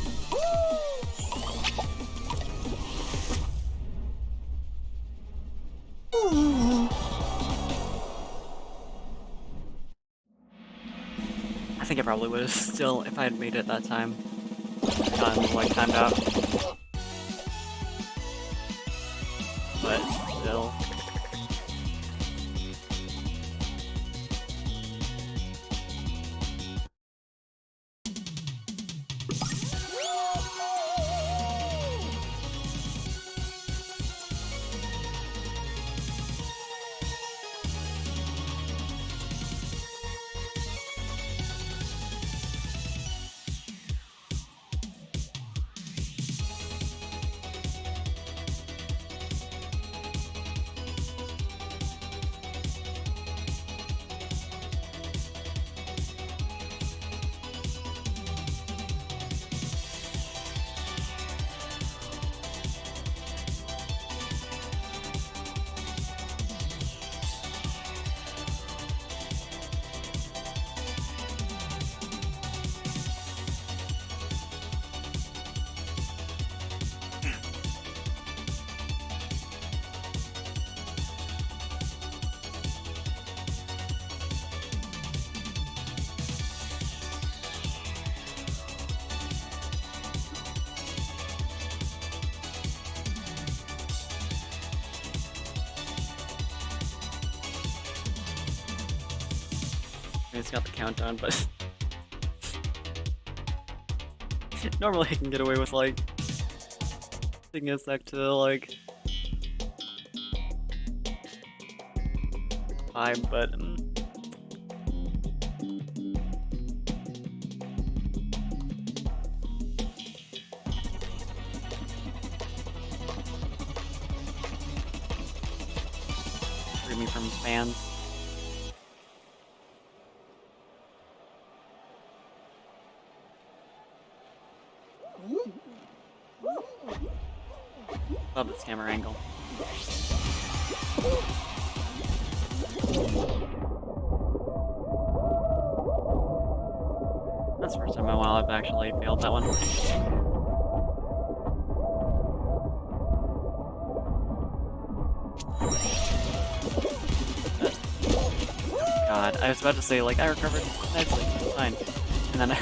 I think I probably would have still, if I had made it that time, gotten like timed out. But still. It's got the countdown, but normally I can get away with like taking a sec to like 5, but free me from fans. Love this camera angle. That's the first time in a while I've actually failed that one. God, I was about to say, like, I recovered nicely, it's fine. And then I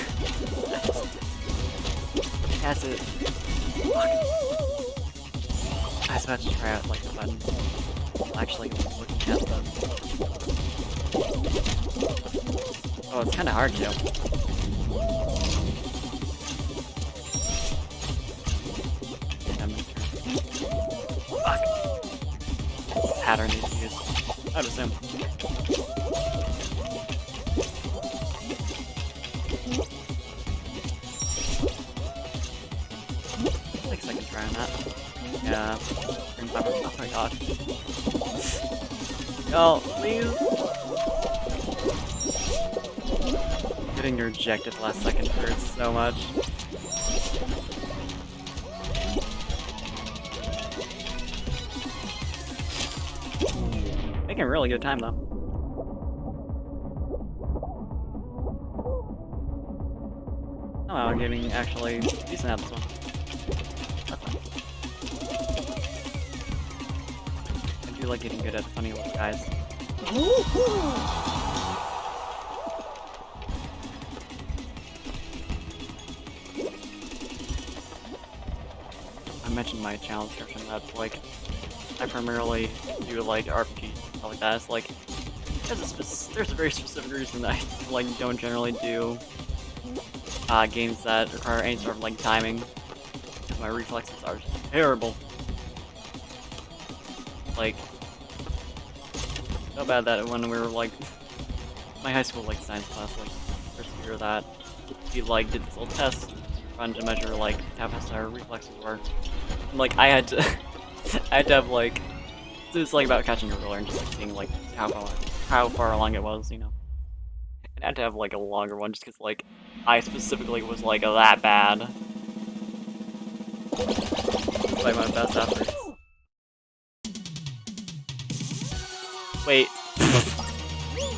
pass it. Fuck. I was about to try out, like, the button. Actually, looking at them. Oh, it's kinda hard to. pattern these use. I'd assume. Like second try on that. Yeah. Oh my god. Oh, please. Getting rejected last second hurts so much. Making a really good time though. Oh, I'm getting actually decent at this one. That's nice. I do like getting good at funny little guys. I mentioned my channel description. That's like I primarily do like RPGs and stuff like that. It's like there's a very specific reason that I like don't generally do games that require any sort of like timing, because my reflexes are terrible. Like so bad that when we were like my high school like science class, like first year, that we like did this little test trying to measure like how fast our reflexes were. And, like I had to I had to have like it was like about catching a ruler and just like seeing like how far along it was, you know. And I had to have like a longer one just because like I specifically was like that bad. Despite my best efforts. Wait.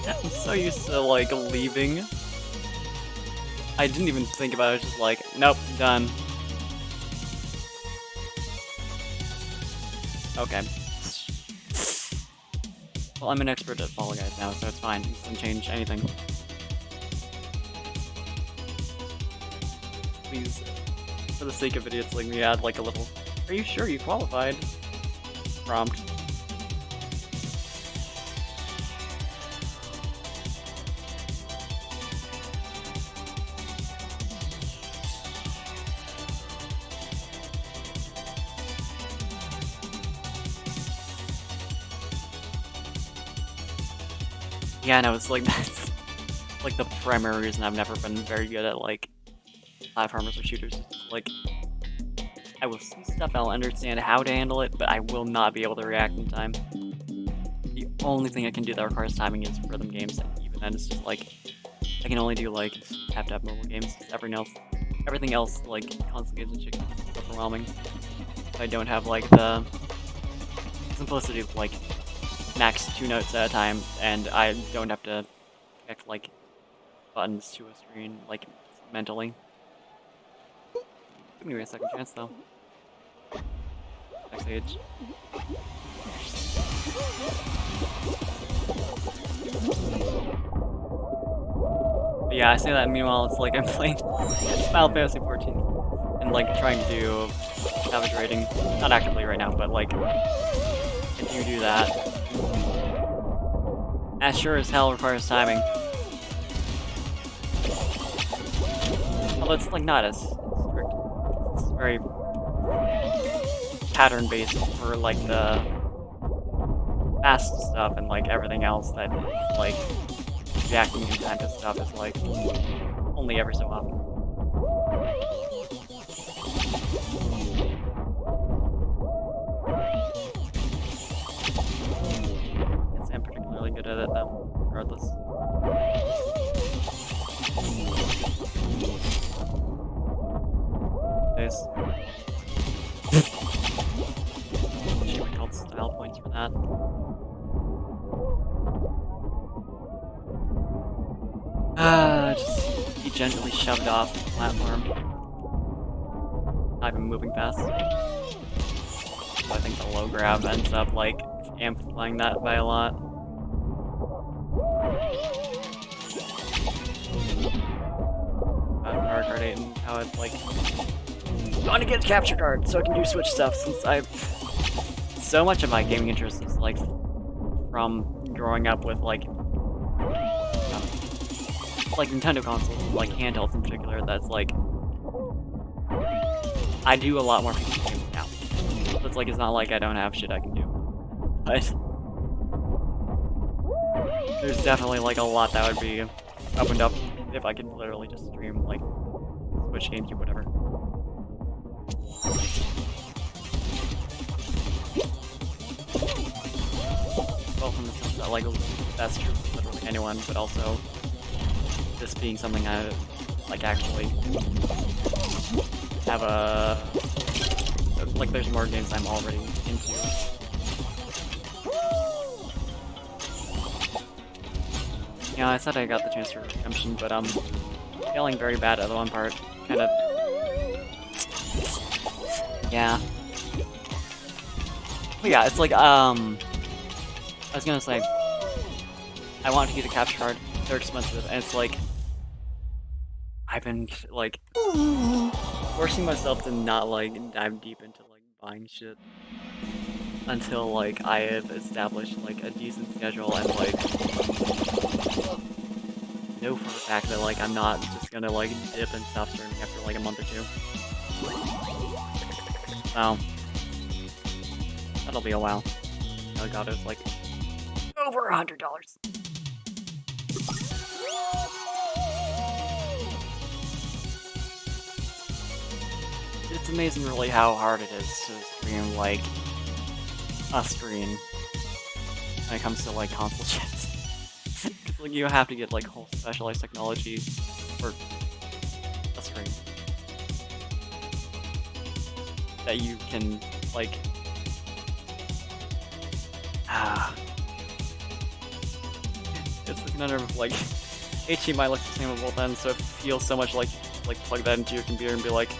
I'm so used to like leaving. I didn't even think about it, just like, nope, done. Okay. Well, I'm an expert at Fall Guys now, so it's fine. It doesn't change anything. Please, for the sake of idiots like me, add like a little, are you sure you qualified? Prompt. Yeah, no, it's like that's like the primary reason I've never been very good at like platformers or shooters. Like, I will see stuff, I'll understand how to handle it, but I will not be able to react in time. The only thing I can do that requires timing is rhythm games, and even then it's just like, I can only do like tap-tap mobile games. Everything else like constantly gets chicken overwhelming. I don't have like the simplicity of like max 2 notes at a time, and I don't have to connect like buttons to a screen like mentally. Give me a second chance though. Next stage. But yeah, I say that, meanwhile it's like I'm playing Final Fantasy 14 and like trying to do salvage rating. Not actively right now, but like if you do that, that sure as hell requires timing. Although it's like not as strict. It's very pattern based for like the fast stuff, and like everything else that like reacting in time to stuff is like only every so often. I'm particularly good at it though, regardless. This. She would call style points for that. Just be gently shoved off the platform. Not even moving fast. So I think the low grab ends up like amplifying that by a lot. Mario Kart 8 and how it's like I want to get a capture card so I can do Switch stuff, since I've so much of my gaming interest is like from growing up with like Nintendo consoles, like handhelds in particular. That's like I do a lot more PC gaming now. So it's like it's not like I don't have shit I can do, but there's definitely like a lot that would be opened up if I could literally just stream like Switch games or whatever. Well, from the sense that like that's true for literally anyone, but also this being something I like actually have a like there's more games I'm already into. Yeah, I said I got the chance for redemption, but feeling very bad at the one part. Kind of. Yeah. But yeah, it's like I was gonna say I wanted to get a capture card. They're expensive, and it's like I've been like forcing myself to not like dive deep into like buying shit until like I have established like a decent schedule and like know for the fact that like I'm not just gonna like dip and stop streaming after like a month or two. So that'll be a while. Oh god, it's like over $100. It's amazing really how hard it is to stream like a screen when it comes to like console shit. Cause like you have to get like whole specialized technology for a screen that you can like it's a conundrum of like HDMI looks the same on both ends, so it feels so much like plug that into your computer and be like,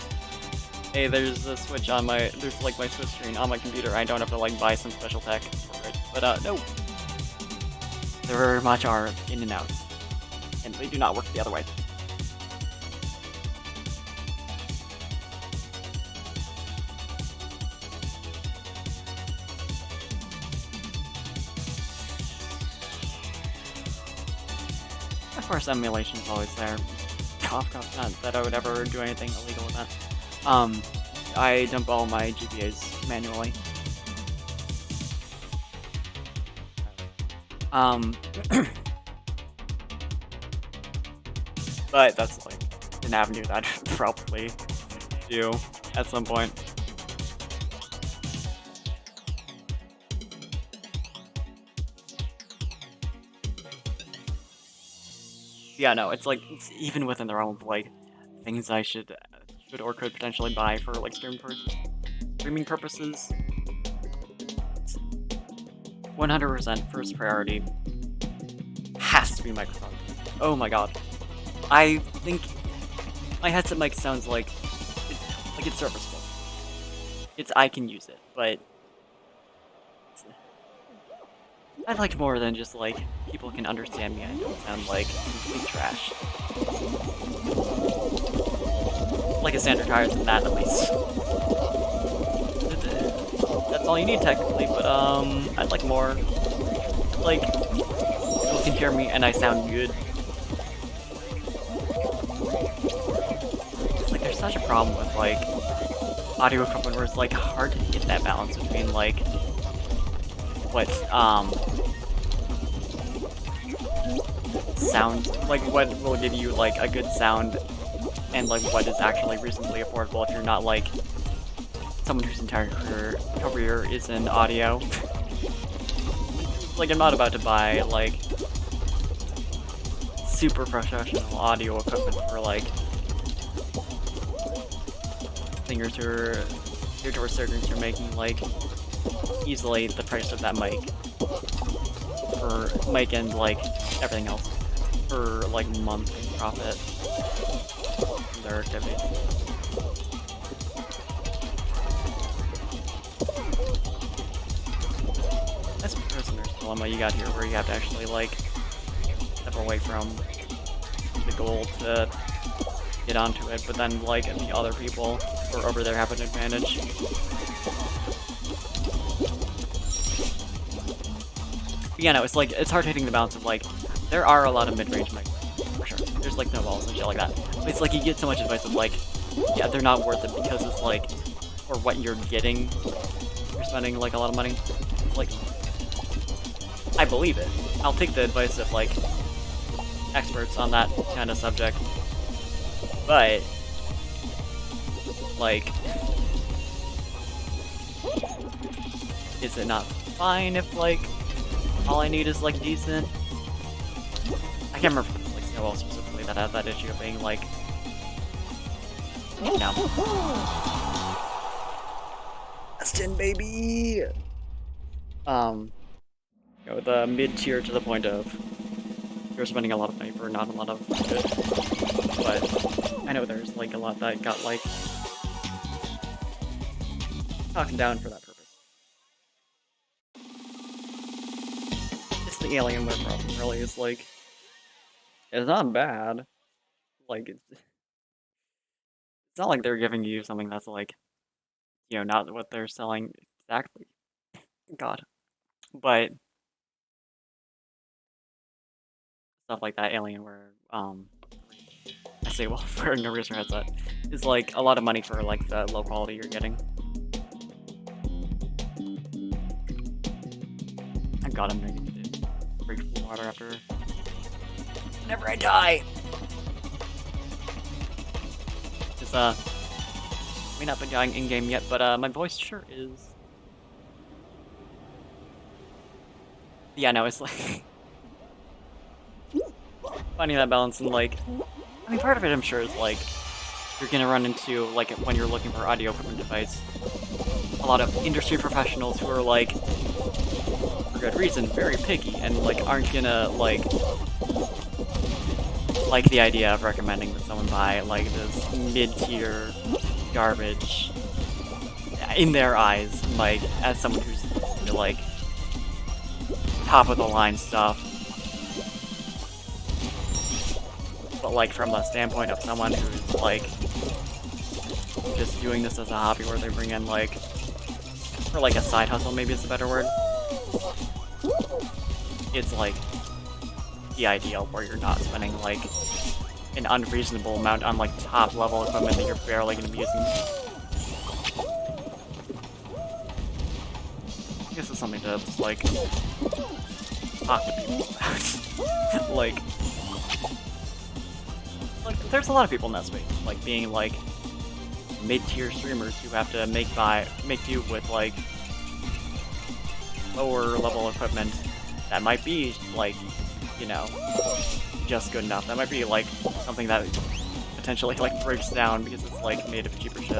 hey, there's a Switch on my, there's like my Switch screen on my computer, I don't have to like buy some special tech for it. But no. There very much are in and outs, and they do not work the other way. Of course, emulation is always there. Cough, cough, not that I would ever do anything illegal with that. I dump all my GPAs manually. But that's like an avenue that I'd probably do at some point. Yeah, no, it's like it's even within the realm of like things I should or could potentially buy for like streaming purposes. 100% first priority has to be microphone. Oh my god, I think my headset mic sounds like it's serviceable. I can use it, but I'd like more than just like people can understand me and I don't sound like complete trash. Like a standard higher than that at least. That's all you need technically, but I'd like more. Like people can hear me and I sound good. It's like there's such a problem with like audio equipment where it's like hard to get that balance between like what sound, like what will give you like a good sound and like what is actually reasonably affordable if you're not like someone whose entire career is in audio. Like I'm not about to buy like super professional audio equipment for like singers or ear-to-ear surgeons who are making like easily the price of that mic for mic and like everything else for like monthly profit from their activities. That's a prisoner's dilemma you got here where you have to actually like step away from the goal to get onto it, but then like the other people who are over there have an advantage. But yeah, no, it's like it's hard hitting the balance of like there are a lot of mid-range mics for sure. There's like no balls and shit like that. But it's like you get so much advice of like, yeah, they're not worth it because it's like for what you're getting, you're spending like a lot of money. It's like I believe it. I'll take the advice of like experts on that kind of subject, but like, is it not fine if like all I need is like decent? I can't remember if it was like Snowball specifically that had that issue of being like, you know, Aston baby. You know, the mid tier to the point of you're spending a lot of money for not a lot of good. But I know there's like a lot that got like talked down for that purpose. It's the Alienware problem, really. It's like, it's not bad. Like, it's not like they're giving you something that's like, you know, not what they're selling exactly. God. But stuff like that, Alienware, I say, well, for an eraser headset, is like a lot of money for like the low quality you're getting. God, I'm gonna need to break some water after. Whenever I die! Because, may not be dying in-game yet, but, my voice sure is. Yeah, no, it's like... finding that balance and, like... I mean, part of it, I'm sure, is, like... You're gonna run into, like, when you're looking for audio equipment device, a lot of industry professionals who are, like... for good reason, very picky, and, like, aren't gonna, like the idea of recommending that someone buy, like, this mid-tier garbage in their eyes, like, as someone who's, you know, like, top-of-the-line stuff. But, like, from the standpoint of someone who's, like, just doing this as a hobby where they bring in, like, or, like, a side hustle, maybe is a better word. It's, like, the ideal where you're not spending, like, an unreasonable amount on, like, top-level equipment that you're barely gonna be using. I guess it's something to just, like, talk to people about. like, there's a lot of people in that space, like, being, like, mid-tier streamers who have to make do with, like, lower-level equipment that might be, like, you know, just good enough. That might be, like, something that potentially, like, breaks down because it's, like, made of cheaper shit.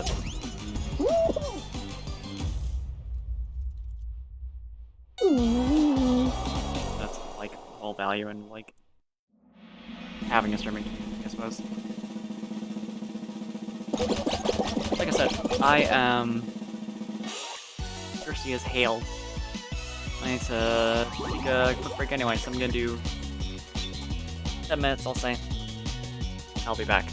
That's, like, all value in, like, having a streaming community, I suppose. Like I said, I am thirsty as hail. I need to take a quick break anyway, so I'm gonna do 10 minutes, I'll say. I'll be back.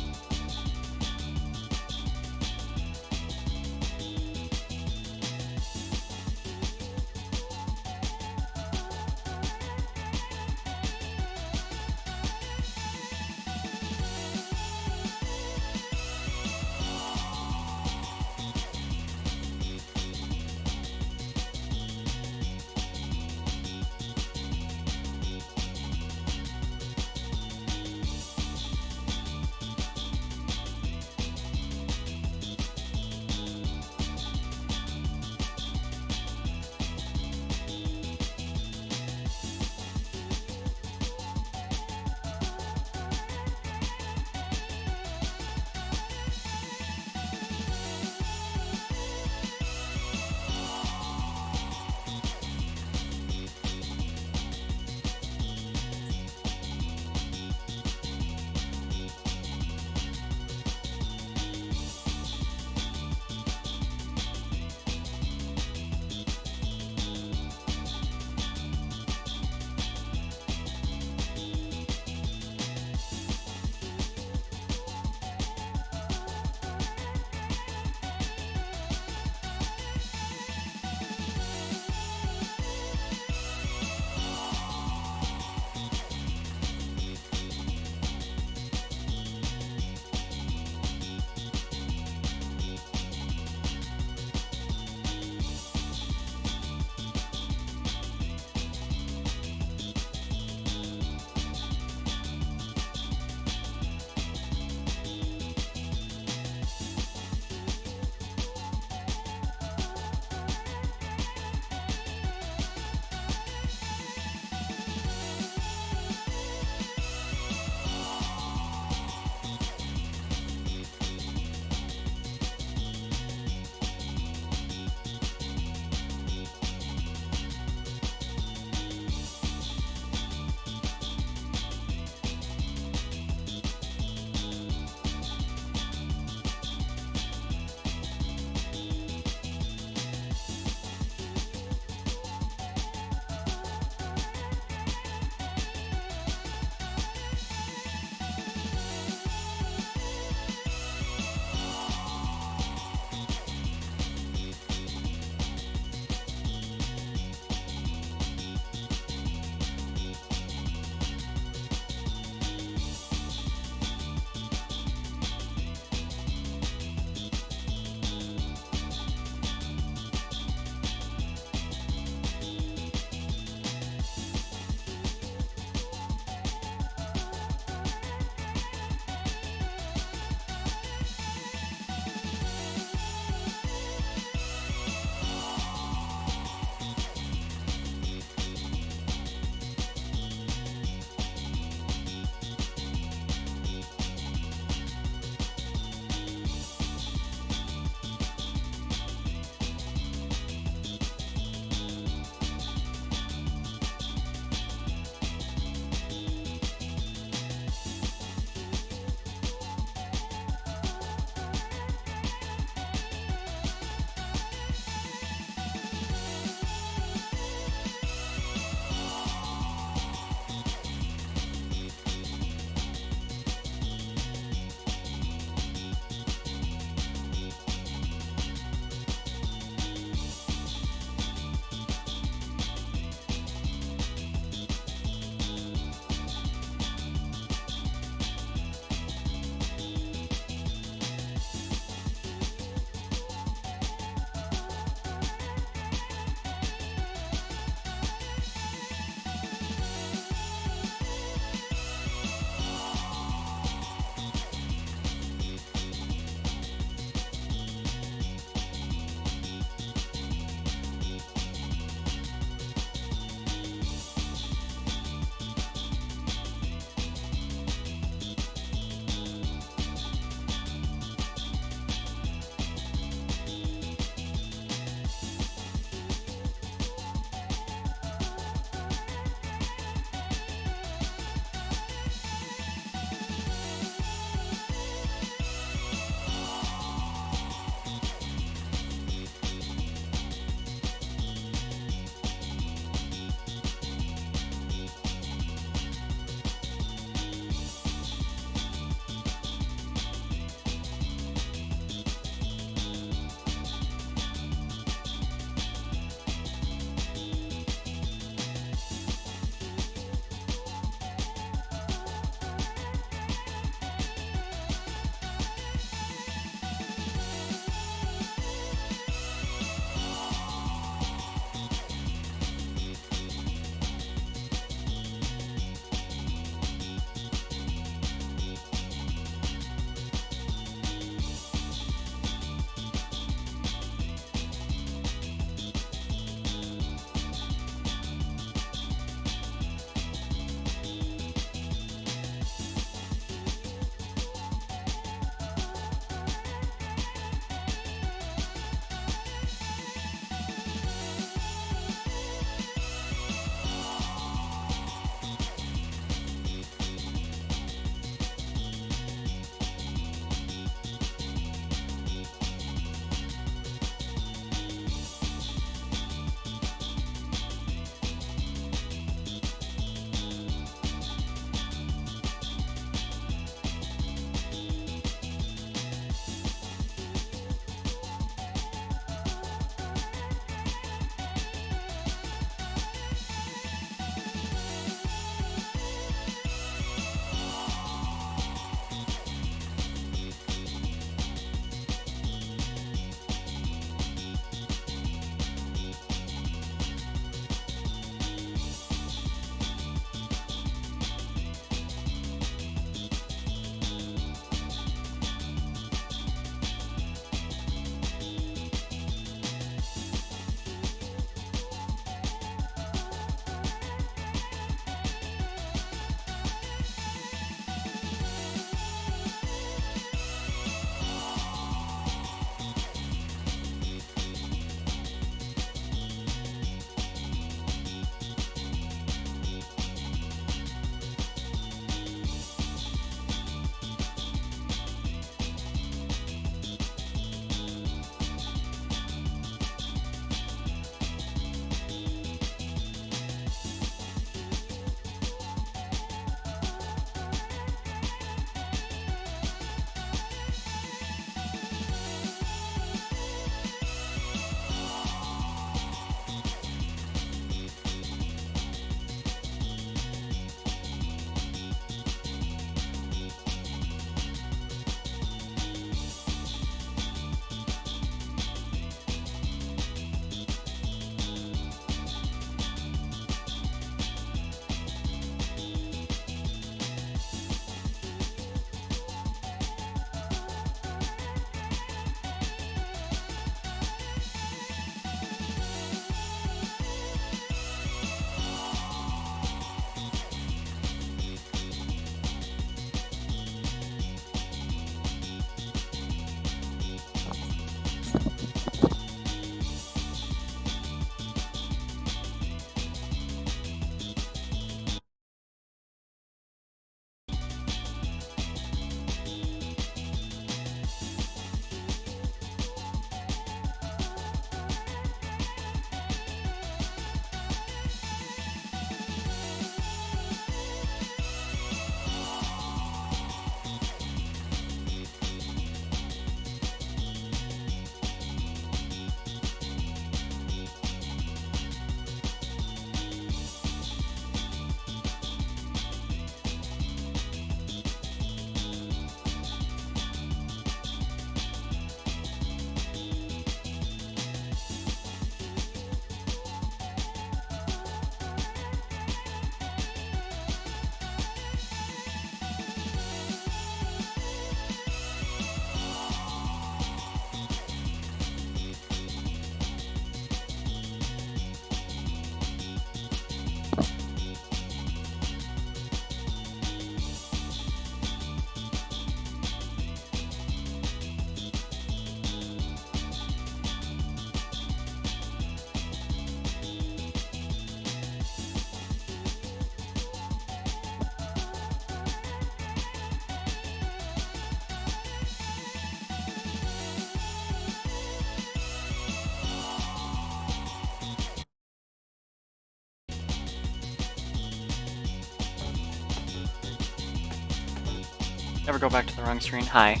Never go back to the wrong screen. Hi.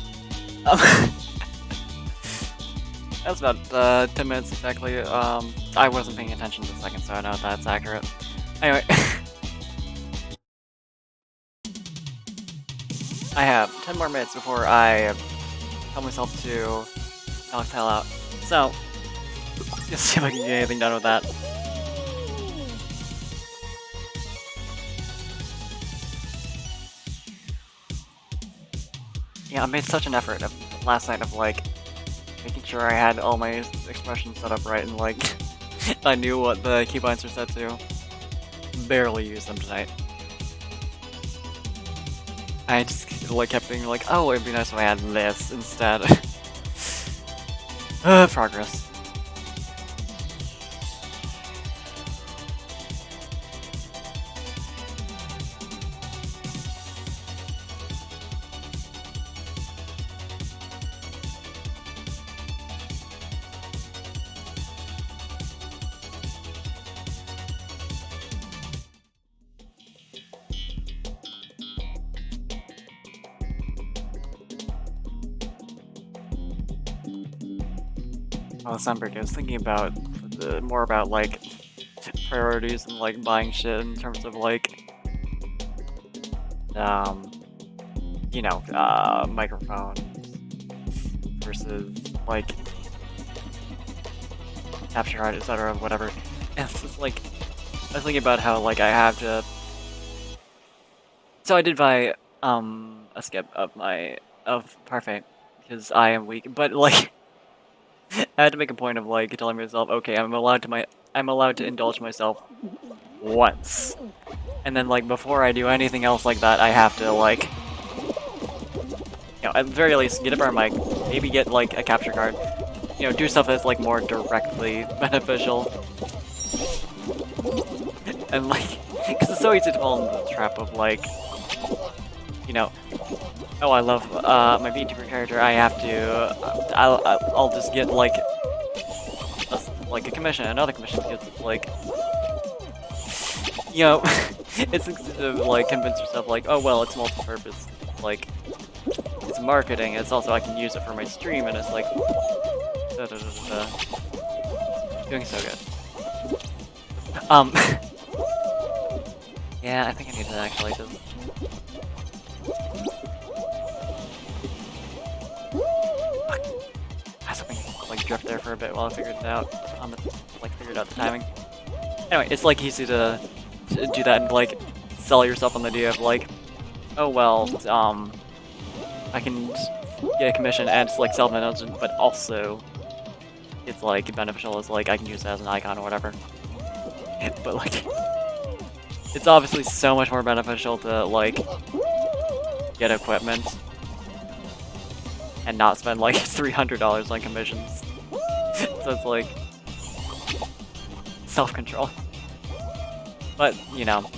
That was about 10 minutes exactly. I wasn't paying attention to the second, so I know if that's accurate. Anyway. I have 10 more minutes before I tell myself to knock the hell out. So, let's see if I can get anything done with that. Yeah, I made such an effort last night of like making sure I had all my expressions set up right and like I knew what the keybinds were set to. Barely used them tonight. I just like kept thinking like, oh, it'd be nice if I had this instead. Progress. Oh, Sunbreak, I was thinking about more about like priorities and like buying shit in terms of like you know, microphones versus like capture card, etc., whatever. And it's just like I was thinking about how like I have to. So I did buy a skip of Parfait because I am weak, but like I had to make a point of like telling myself, okay, I'm allowed to indulge myself once. And then like before I do anything else like that, I have to like, you know, at the very least get a burn mic, maybe get like a capture card, you know, do stuff that's like more directly beneficial. And like, because it's so easy to fall into the trap of like, you know, oh, I love my VTuber character, I have to, I'll just get like a commission, another commission, because it's like, you know, it's to like convince yourself like, oh well, it's multi-purpose, like, it's marketing, it's also I can use it for my stream, and it's like, doing so good. Yeah, I think I need to actually just... I was hoping to like drift there for a bit while I figured it out figured out the timing. Anyway, it's like easy to do that and like sell yourself on the idea of like, oh well, I can get a commission and it's like self-indulgent, but also it's like beneficial as like I can use it as an icon or whatever. But like, it's obviously so much more beneficial to like get equipment and not spend like $300 on commissions. So it's like self-control. But, you know,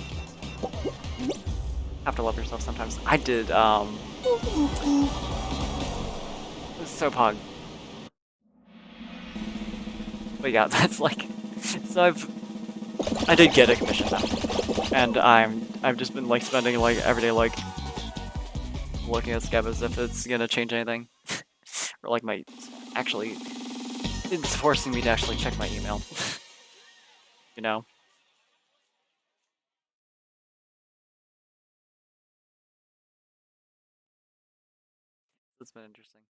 have to love yourself sometimes. I did, this is so pog. But yeah, that's like, so I did get a commission though. And I've just been like spending like every day like looking at Skeb as if it's gonna change anything. Or like actually, it's forcing me to actually check my email. You know? It's been interesting.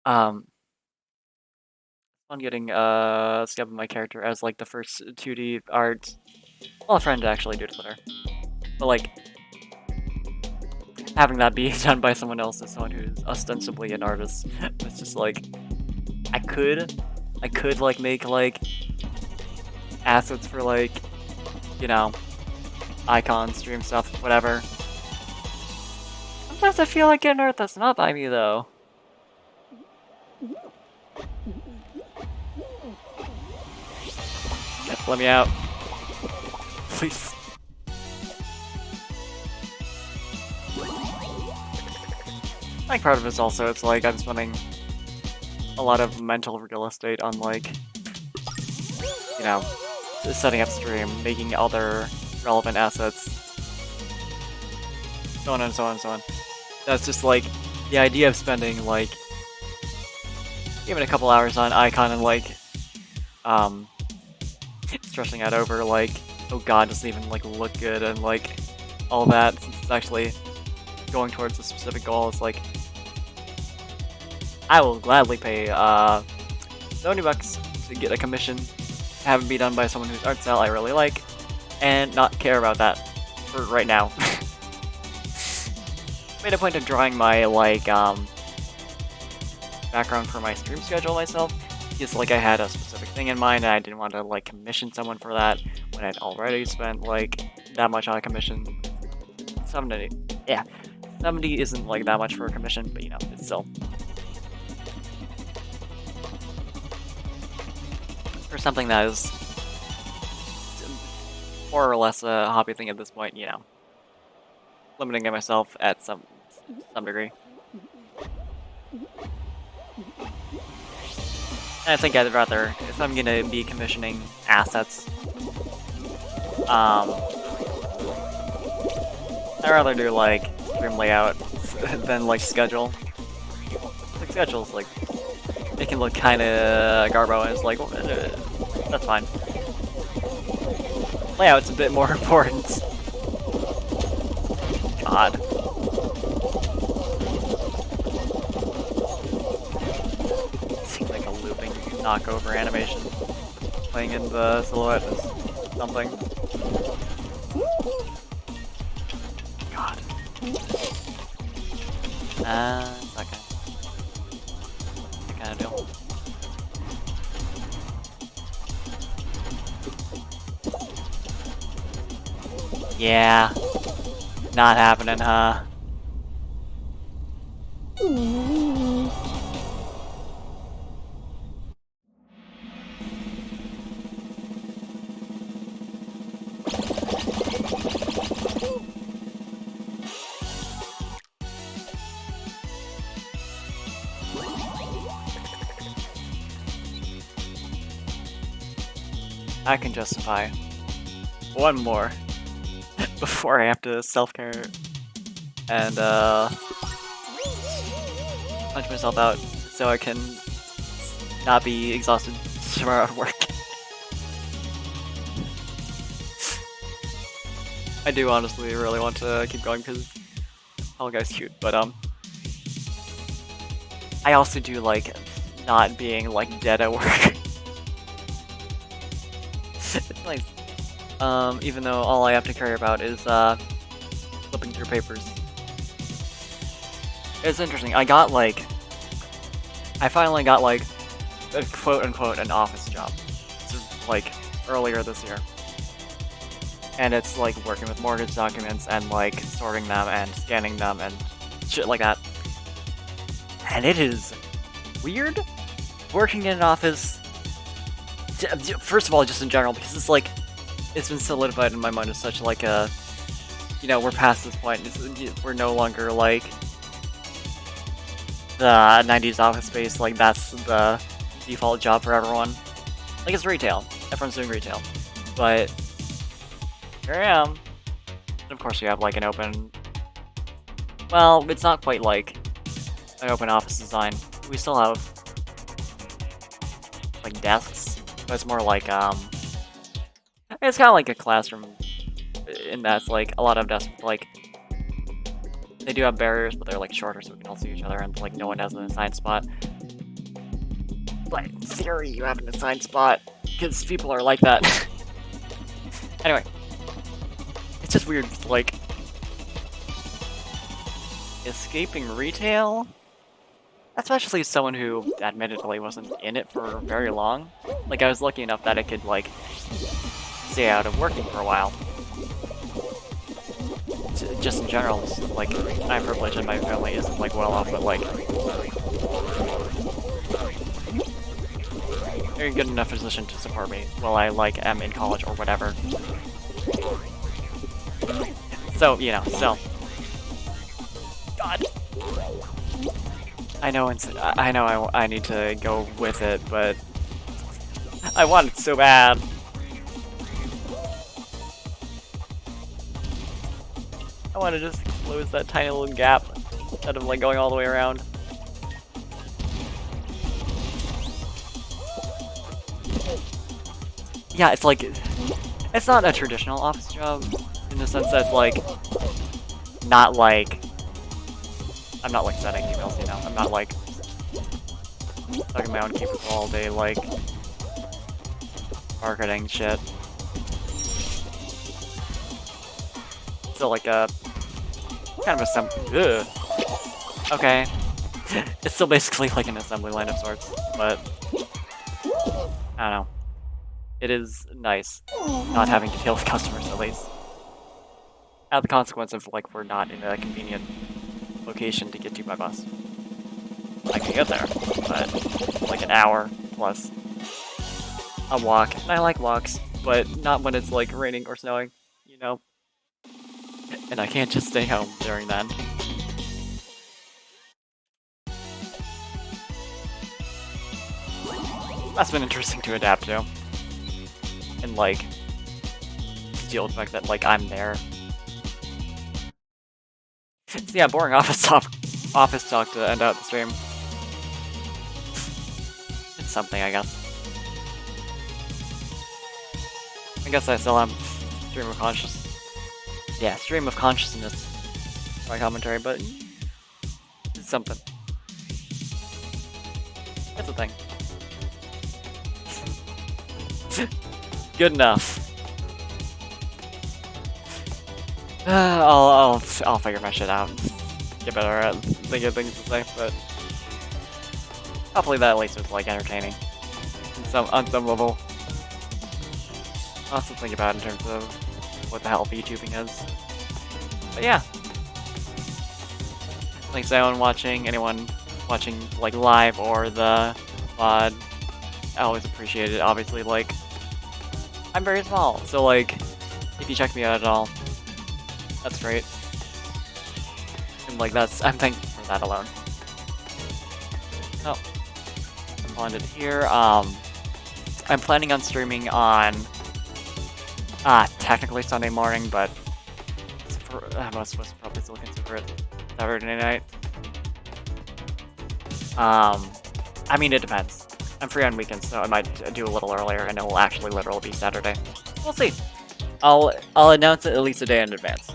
Fun getting Skeb of my character as like the first 2D art. Well, a friend actually did Twitter. But like having that be done by someone else as someone who's ostensibly an artist, it's just like I could like make like assets for like, you know, icons, stream stuff, whatever. Sometimes I feel like getting art that's not by me though. Let me out. Please. I think part of it is also, it's like I'm spending a lot of mental real estate on like, you know, setting up stream, making other relevant assets, so on and so on and so on. That's just like the idea of spending like even a couple hours on Icon and like stressing out over like, oh god, doesn't even like look good and like all that, since it's actually going towards a specific goal. It's like I will gladly pay $70 to get a commission, have it be done by someone whose art style I really like, and not care about that for right now. Made a point of drawing my like background for my stream schedule myself, because like I had a specific thing in mind and I didn't want to like commission someone for that when I'd already spent like that much on a commission. 70, yeah, 70 isn't like that much for a commission, but you know, it's still for something that is more or less a hobby thing at this point, you know, limiting myself at some degree. And I think I'd rather, if I'm gonna be commissioning assets, I'd rather do like stream layout than like schedule. Like schedule's like, it can look kinda garbo and it's like, that's fine. Layout's a bit more important. God. Seems like a looping knockover animation playing in the silhouette is something. God. That kind of deal. Yeah. Not happening, huh? I can justify one more before I have to self-care and punch myself out so I can not be exhausted tomorrow at work. I do honestly really want to keep going because Fall Guy's cute, but I also do like not being like dead at work. It's nice. Even though all I have to care about is flipping through papers. It's interesting. I finally got like a quote-unquote an office job. Like earlier this year. And it's like working with mortgage documents and like sorting them and scanning them and shit like that. And it is weird working in an office. First of all, just in general, because it's like, it's been solidified in my mind as such like a, you know, we're past this point. We're no longer like the 90s office space, like that's the default job for everyone. Like it's retail, everyone's doing retail. But here I am. And of course you have like an open, well, it's not quite like an open office design. We still have like desks. But it's more like, it's kind of like a classroom in that it's like a lot of desks, like, they do have barriers, but they're like shorter so we can all see each other and like no one has an assigned spot. But in theory, you have an assigned spot because people are like that. Anyway, it's just weird, like, escaping retail? Especially someone who admittedly wasn't in it for very long. Like I was lucky enough that I could like stay out of working for a while. Just in general, like I'm privileged and my family isn't like well off, but like they're in a good enough position to support me while I like am in college or whatever. So you know, so God. I know I need to go with it, but I want it so bad. I want to just close that tiny little gap instead of like going all the way around. Yeah, it's like, it's not a traditional office job in the sense that it's like, not like, I'm not like sending emails, you know, I'm not like stuck in my own cubicle all day like marketing shit. Still like a kind of assembly. Okay, it's still basically like an assembly line of sorts, but I don't know. It is nice not having to deal with customers at least. At the consequence of like we're not in a convenient location to get to by bus. I can get there, but like an hour plus a walk. And I like walks, but not when it's like raining or snowing, you know? And I can't just stay home during then. That's been interesting to adapt to. And like, to deal with the fact that like I'm there. So yeah, boring office talk to end out the stream. It's something, I guess. I guess I still am stream of consciousness my commentary, but it's something. It's a thing. Good enough. I'll figure my shit out. Get better at thinking of things to say, but hopefully that at least was like entertaining on some level. Lots to think about in terms of what the hell VTubing is. But yeah. Thanks to anyone watching like live or the VOD. I always appreciate it. Obviously, like, I'm very small, so like, if you check me out at all, that's great. And like, I'm thankful for that alone. Oh, I'm landed here. I'm planning on streaming on, technically Sunday morning, but I'm supposed to probably still consider it Saturday night. I mean, it depends. I'm free on weekends, so I might do a little earlier, and it will actually literally be Saturday. We'll see. I'll announce it at least a day in advance.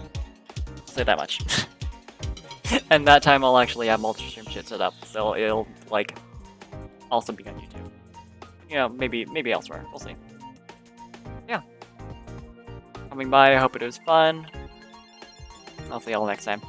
Say that much. And that time I'll actually have multi-stream shit set up, so it'll like also be on YouTube. You know, maybe elsewhere. We'll see. Yeah. Coming by. I hope it was fun. I'll see y'all next time.